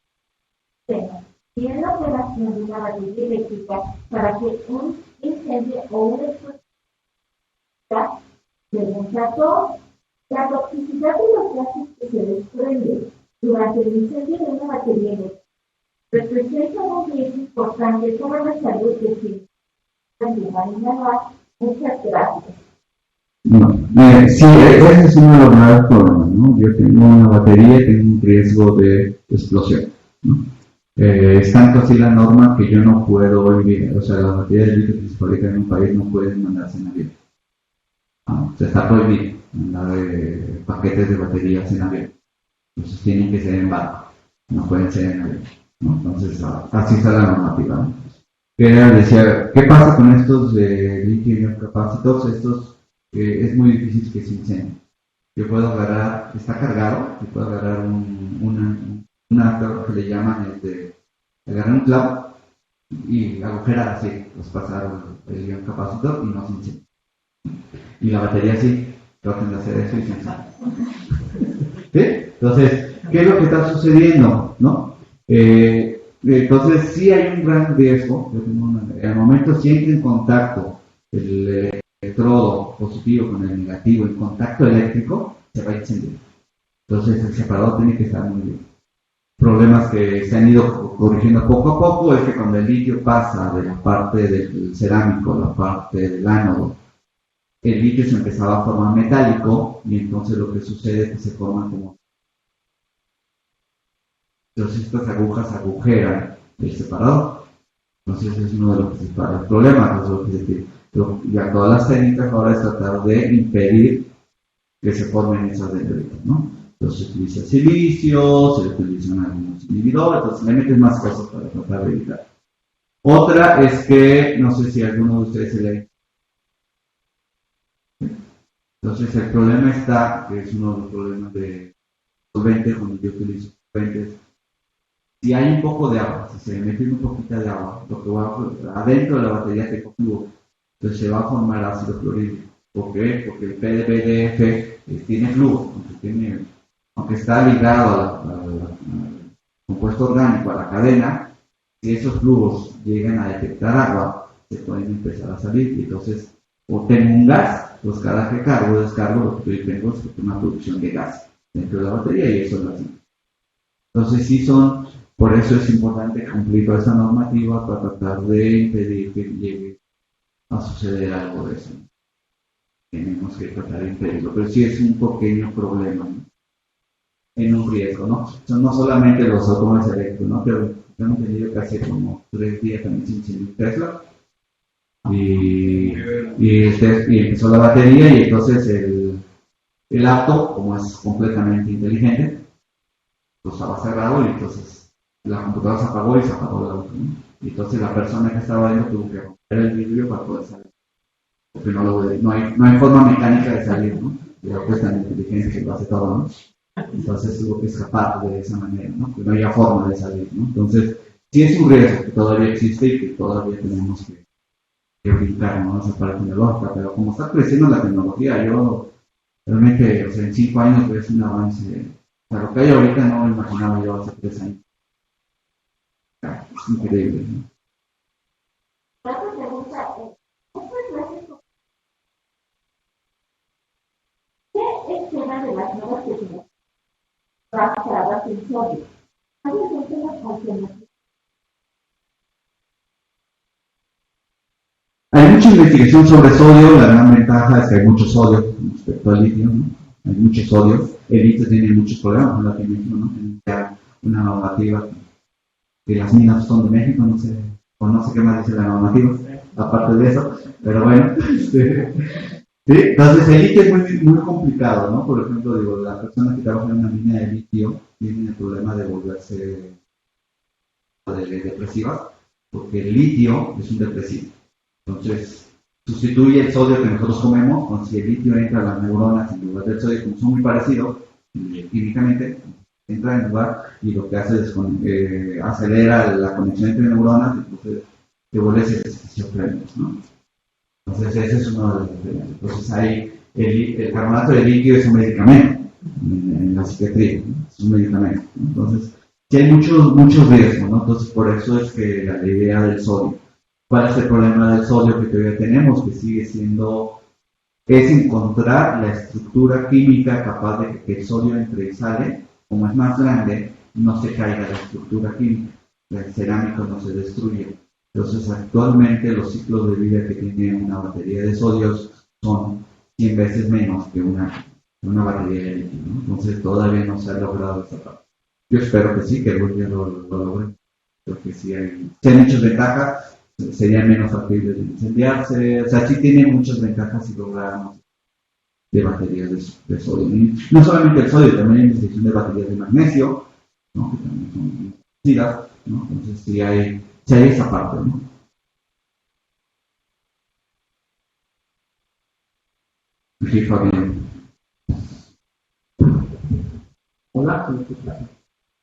tiene la operación de una batería eléctrica para que un incendio o una explosión? Pregunta 2. La toxicidad de los gases que se desprenden durante el incendio de una batería eléctrica representa un riesgo importante para la salud de quienes van a inhalar. Muchas gracias. No, sí, ese es uno de los graves problemas, ¿no? Yo tengo una batería y tengo un riesgo de explosión, ¿no? Es tanto así la norma que yo no puedo vivir, o sea, las baterías de litio que se fabrican en un país no pueden mandarse en avión. O sea, está prohibido mandar paquetes de baterías en avión. Entonces tienen que ser en barco, no pueden ser en avión, ¿no? Entonces, así está la normativa, ¿no? Decía, ¿qué pasa con estos litio capacitors? Estos es muy difícil que se incendien. Yo puedo agarrar, está cargado, yo puedo agarrar una que le llaman agarrar un clavo y agujerar así, pues pasar el ion capacitor y no se incendia. Y la batería sí, traten de hacer eso y se incendia. ¿Sí? Entonces, ¿qué es lo que está sucediendo? ¿No? Entonces, sí hay un gran riesgo. Al momento si entra en contacto el electrodo positivo con el negativo, en contacto eléctrico, se va a incendiar. Entonces, el separador tiene que estar muy bien. Problemas que se han ido corrigiendo poco a poco es que cuando el litio pasa de la parte del cerámico a la parte del ánodo, el litio se empezaba a formar metálico y entonces lo que sucede es que se forman como. Entonces estas agujas agujeran el separador. Entonces es uno de los principales problemas. Ya todas las técnicas ahora es tratar de impedir que se formen esas dendritas, ¿no? Entonces se utiliza silicio, se utilizan algunos inhibidores, entonces le metes más cosas para tratar de evitar. Otra es que, no sé si alguno de ustedes se lee. Entonces el problema está, que es uno de los problemas de solventes, cuando yo utilizo solventes, si hay un poco de agua, si se mete un poquito de agua, lo que va adentro de la batería tengo flúor, entonces se va a formar ácido clorhídrico. ¿Por qué? Porque el PDBDF tiene flúor, aunque está ligado al compuesto orgánico, a la cadena, si esos flúors llegan a detectar agua, se pueden empezar a salir y entonces o tengo un gas, pues cada que cargo o descargo lo que yo tengo es una producción de gas dentro de la batería y eso es así. Entonces sí por eso es importante cumplir toda esa normativa para tratar de impedir que llegue a suceder algo de eso. Tenemos que tratar de impedirlo, pero sí es un pequeño problema, ¿no? En un riesgo, ¿no? Son no solamente los automóviles eléctricos, ¿no? Pero hemos tenido que hace como 3 días también se incendió Tesla y empezó la batería y entonces el auto, como es completamente inteligente, pues estaba cerrado y entonces la computadora se apagó y se apagó el auto, ¿no? Y entonces la persona que estaba dentro tuvo que romper el vidrio para poder salir. Porque no hay forma mecánica de salir, ¿no? Y ahora es tan inteligente que lo hace todo, ¿no? Entonces tuvo que escapar de esa manera, ¿no? Que no había forma de salir, ¿no? Entonces, sí es un riesgo que todavía existe y que todavía tenemos que brincar, ¿no? Esa parte tecnológica, pero como está creciendo la tecnología, yo realmente, o sea, en 5 años es un avance. O sea, lo que hay ahorita no lo imaginaba yo hace 3 años. Es increíble, ¿no? La otra pregunta es, ¿qué espera de las nuevas tecnologías basadas en sodio? ¿Cuáles son las alternativas? Hay mucha investigación sobre sodio. La gran ventaja es que hay mucho sodio respecto al litio, ¿no? Hay mucho sodio. El litio tiene muchos problemas en Latinoamérica, ¿no? Tiene ya una normativa que las minas son de México, no sé, o no sé qué más dice la normativa, aparte de eso, pero bueno, sí. Entonces el litio es muy complicado, ¿no? Por ejemplo, digo, la persona que trabaja en una mina de litio tiene el problema de volverse depresiva, porque el litio es un depresivo. Entonces, sustituye el sodio que nosotros comemos, con si el litio entra a las neuronas en lugar del sodio, como son muy parecidos químicamente, entra en lugar y lo que hace es acelera la conexión entre neuronas y entonces te vuelves esquizofrénico, ¿no? Entonces ese es uno de los problemas. Entonces hay el carbonato de litio es un medicamento en la psiquiatría, ¿no? Es un medicamento, ¿no? Entonces sí hay muchos riesgos, ¿no? Entonces por eso es que la idea del sodio. ¿Cuál es el problema del sodio que todavía tenemos? Que sigue siendo, es encontrar la estructura química capaz de que el sodio entre y sale. Como es más grande, no se caiga la estructura química, el cerámico no se destruye. Entonces, actualmente los ciclos de vida que tiene una batería de sodios son 100 veces menos que una batería de litio, ¿no? Entonces, todavía no se ha logrado esa parte. Yo espero que sí, que algún día lo logren, porque si hay muchas ventajas, sería menos factible de incendiarse. O sea, sí tiene muchas ventajas si logramos de baterías de sodio. No solamente el sodio, también hay investigación de baterías de magnesio, ¿no? Que también son parecidas, ¿no? Entonces sí hay esa parte, ¿no? Sí, Fabián. Hola,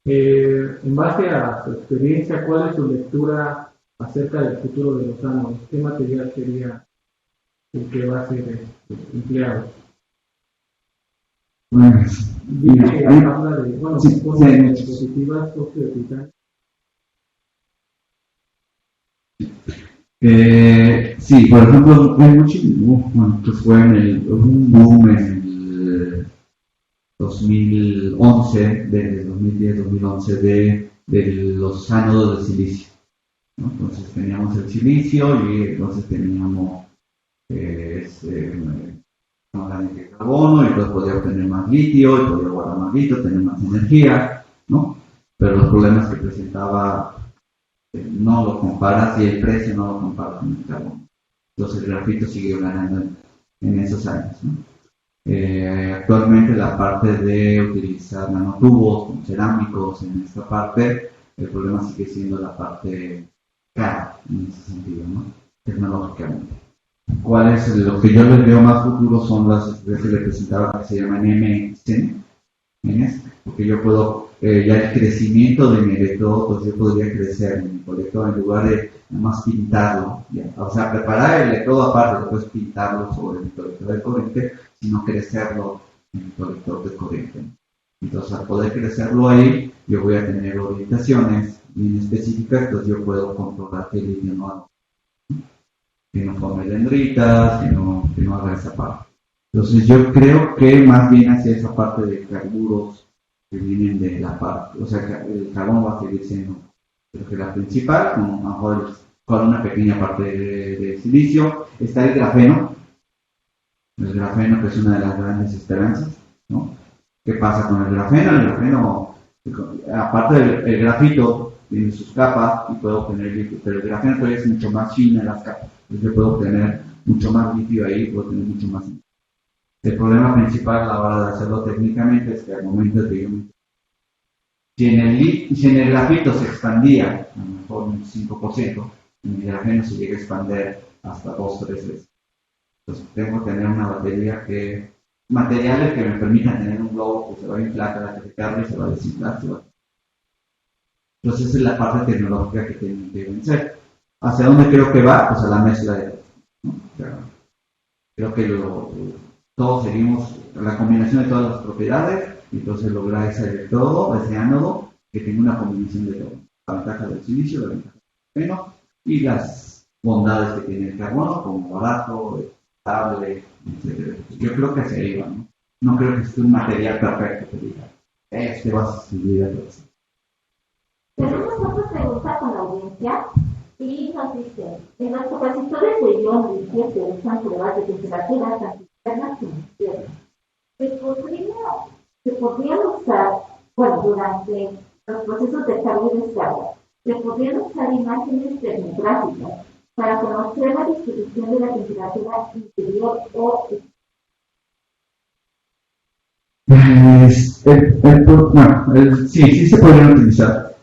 en base a su experiencia, ¿cuál es su lectura acerca del futuro de los ánodos? ¿Qué material sería el que va a ser empleado? Bueno, Dice que habla de, bueno, sí, componentes positivas, óxido de titanio. Sí, por ejemplo, hay mucho, bueno, que fue un boom en el 2011, desde 2010-2011, de los ánodos de silicio, ¿no? Entonces teníamos el silicio y entonces teníamos de carbono, y entonces podía obtener más litio, y podía guardar más litio, tener más energía, ¿no? Pero los problemas que presentaba no lo comparas y el precio no lo comparas con el carbono. Entonces el grafito siguió ganando en esos años, ¿no? Actualmente la parte de utilizar nanotubos con cerámicos en esta parte, el problema sigue siendo la parte cara en ese sentido, ¿no? Tecnológicamente. ¿Cuál es lo que yo les veo más futuro? Son las que le presentaba que se llaman MX, porque yo puedo, ya el crecimiento de mi electrodo, pues yo podría crecer en mi colector en lugar de nada más pintarlo, ya. O sea, preparar el electrodo aparte, después pintarlo sobre mi colector de corriente, sino crecerlo en mi colector de corriente. Entonces, al poder crecerlo ahí, yo voy a tener orientaciones bien específicas, entonces yo puedo controlar que el litio no haga, que no forme dendritas, que no haga esa parte. Entonces yo creo que más bien hacia esa parte de carburos que vienen de la parte, o sea, el carbón va a seguir siendo, creo que la principal, con a lo mejor con una pequeña parte de silicio. Está el grafeno que es una de las grandes esperanzas, ¿no? ¿Qué pasa con el grafeno? El grafeno, aparte del grafito, tiene sus capas y puedo obtener litio, pero el grafeno todavía es mucho más fino en las capas, entonces yo puedo obtener mucho más litio ahí, puedo tener mucho más. El problema principal a la hora de hacerlo técnicamente es que al momento de que yo si en el grafito se expandía, a lo mejor un 5%, en el grafeno se llega a expandir hasta 2 o 3 veces. Entonces tengo que tener una batería materiales que me permitan tener un globo que se va a inflar cada que se cargue, se va a desinflar, Entonces esa es la parte tecnológica que tienen que vencer. ¿Hacia dónde creo que va? Pues a la mezcla de todo, ¿no? O sea, creo que todos seguimos la combinación de todas las propiedades y entonces lograr ese electrodo, ese ánodo, que tenga una combinación de todo. La ventaja del silicio, la ventaja del grafeno y las bondades que tiene el carbono, como barato, estable, etc. Yo creo que hacia ahí va, ¿no? No creo que esté un material perfecto que diga, va a servir a todos. Tenemos otra pregunta con la audiencia y nos dice, en los capacitores de ion litio que usan pruebas de temperatura tanto internas como externas, se podrían usar, durante los procesos de carga y descarga, se podrían usar imágenes termográficas para conocer la distribución de la temperatura interior o sí se podrían utilizar.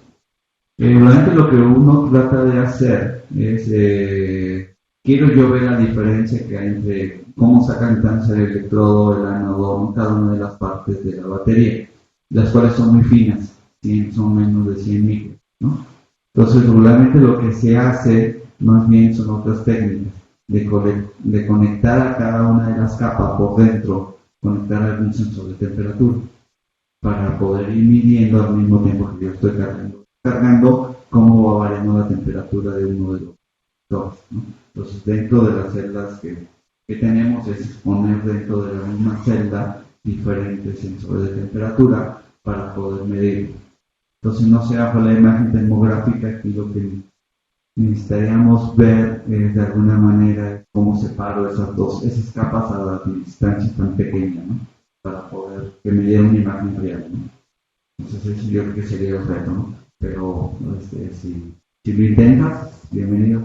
Realmente lo que uno trata de hacer es, quiero yo ver la diferencia que hay entre cómo está calentándose el electrodo, el ánodo, en cada una de las partes de la batería, las cuales son muy finas, son menos de 100 micros, ¿no? Entonces, regularmente lo que se hace más bien son otras técnicas de conectar a cada una de las capas por dentro, conectar algún sensor de temperatura para poder ir midiendo al mismo tiempo que yo estoy cargando cómo va variando la temperatura de uno de los dos, ¿no? Entonces, dentro de las celdas que tenemos es poner dentro de la misma celda diferentes sensores de temperatura para poder medir. Entonces, no se hace la imagen termográfica, aquí lo que necesitaríamos ver de alguna manera cómo separo esas capas a la distancia tan pequeña, ¿no? Para poder que me diera una imagen real, ¿no? Entonces, eso yo creo que sería el reto, ¿no? Pero si lo intentas, bienvenido.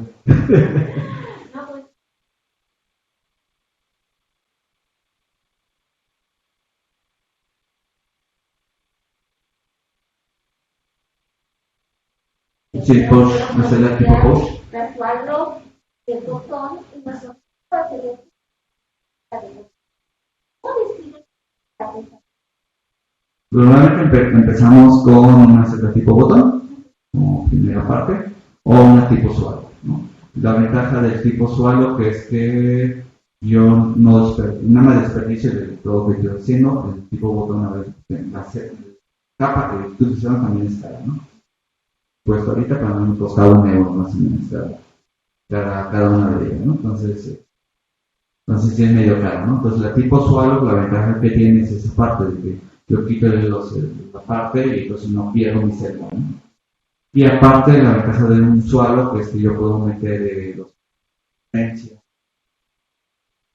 Sí, push, no sería tipo push. Recuadro el botón y nosotros hacemos Normalmente empezamos con una celda tipo botón, como primera parte, o una tipo suelo, ¿no? La ventaja del tipo suelo que es que yo no me desperdicio de todo lo que estoy haciendo. El tipo botón, a veces la capa que estoy usando también es cara, ¿no? Pues ahorita para mí me costaba €1 más o menos cada una de ellas, ¿no? Entonces sí es medio caro, ¿no? Entonces la tipo suelo, la ventaja que tiene es esa parte de que yo quito la parte y entonces no pierdo mi celda, ¿no? Y aparte la ventaja de un suelo que es que yo puedo meter los potencias.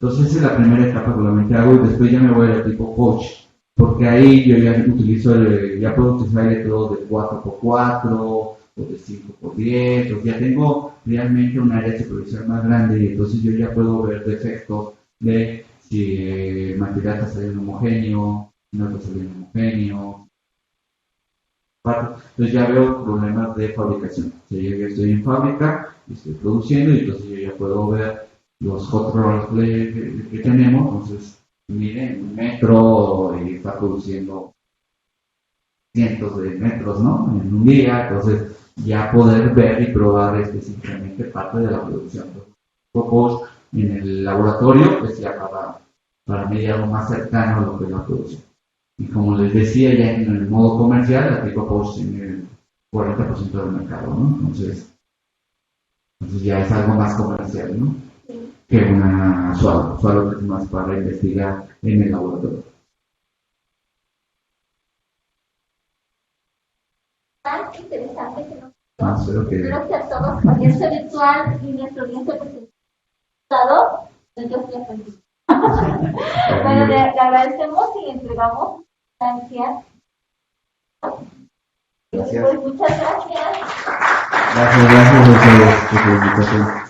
Entonces esa es la primera etapa que solamente hago y después ya me voy al tipo coach, porque ahí yo ya utilizo ya puedo utilizar electrodos de 4x4 o de 5x10, o ya tengo realmente un área de supervisión más grande y entonces yo ya puedo ver defectos de si el material está saliendo homogéneo, no está saliendo homogéneo. Entonces ya veo problemas de fabricación. O sea, yo ya estoy en fábrica, estoy produciendo y entonces yo ya puedo ver los hot rolls que tenemos. Entonces, miren, un metro y está produciendo cientos de metros, ¿no? En un día. Entonces, ya poder ver y probar específicamente parte de la producción. Pocos en el laboratorio, pues ya para medir algo más cercano a lo que es la producción. Y como les decía, ya en el modo comercial, la tipo post tiene el 40% del mercado, ¿no? Entonces ya es algo más comercial, ¿no? Que una suelo que es más para investigar en el laboratorio. Tan interesante que nos Espero que a todos, audiencia virtual y nuestro audiencia presentado, entonces ya aprendí. Bueno, le agradecemos y entregamos gracias. Gracias. Pues muchas gracias. Gracias a ustedes por la invitación.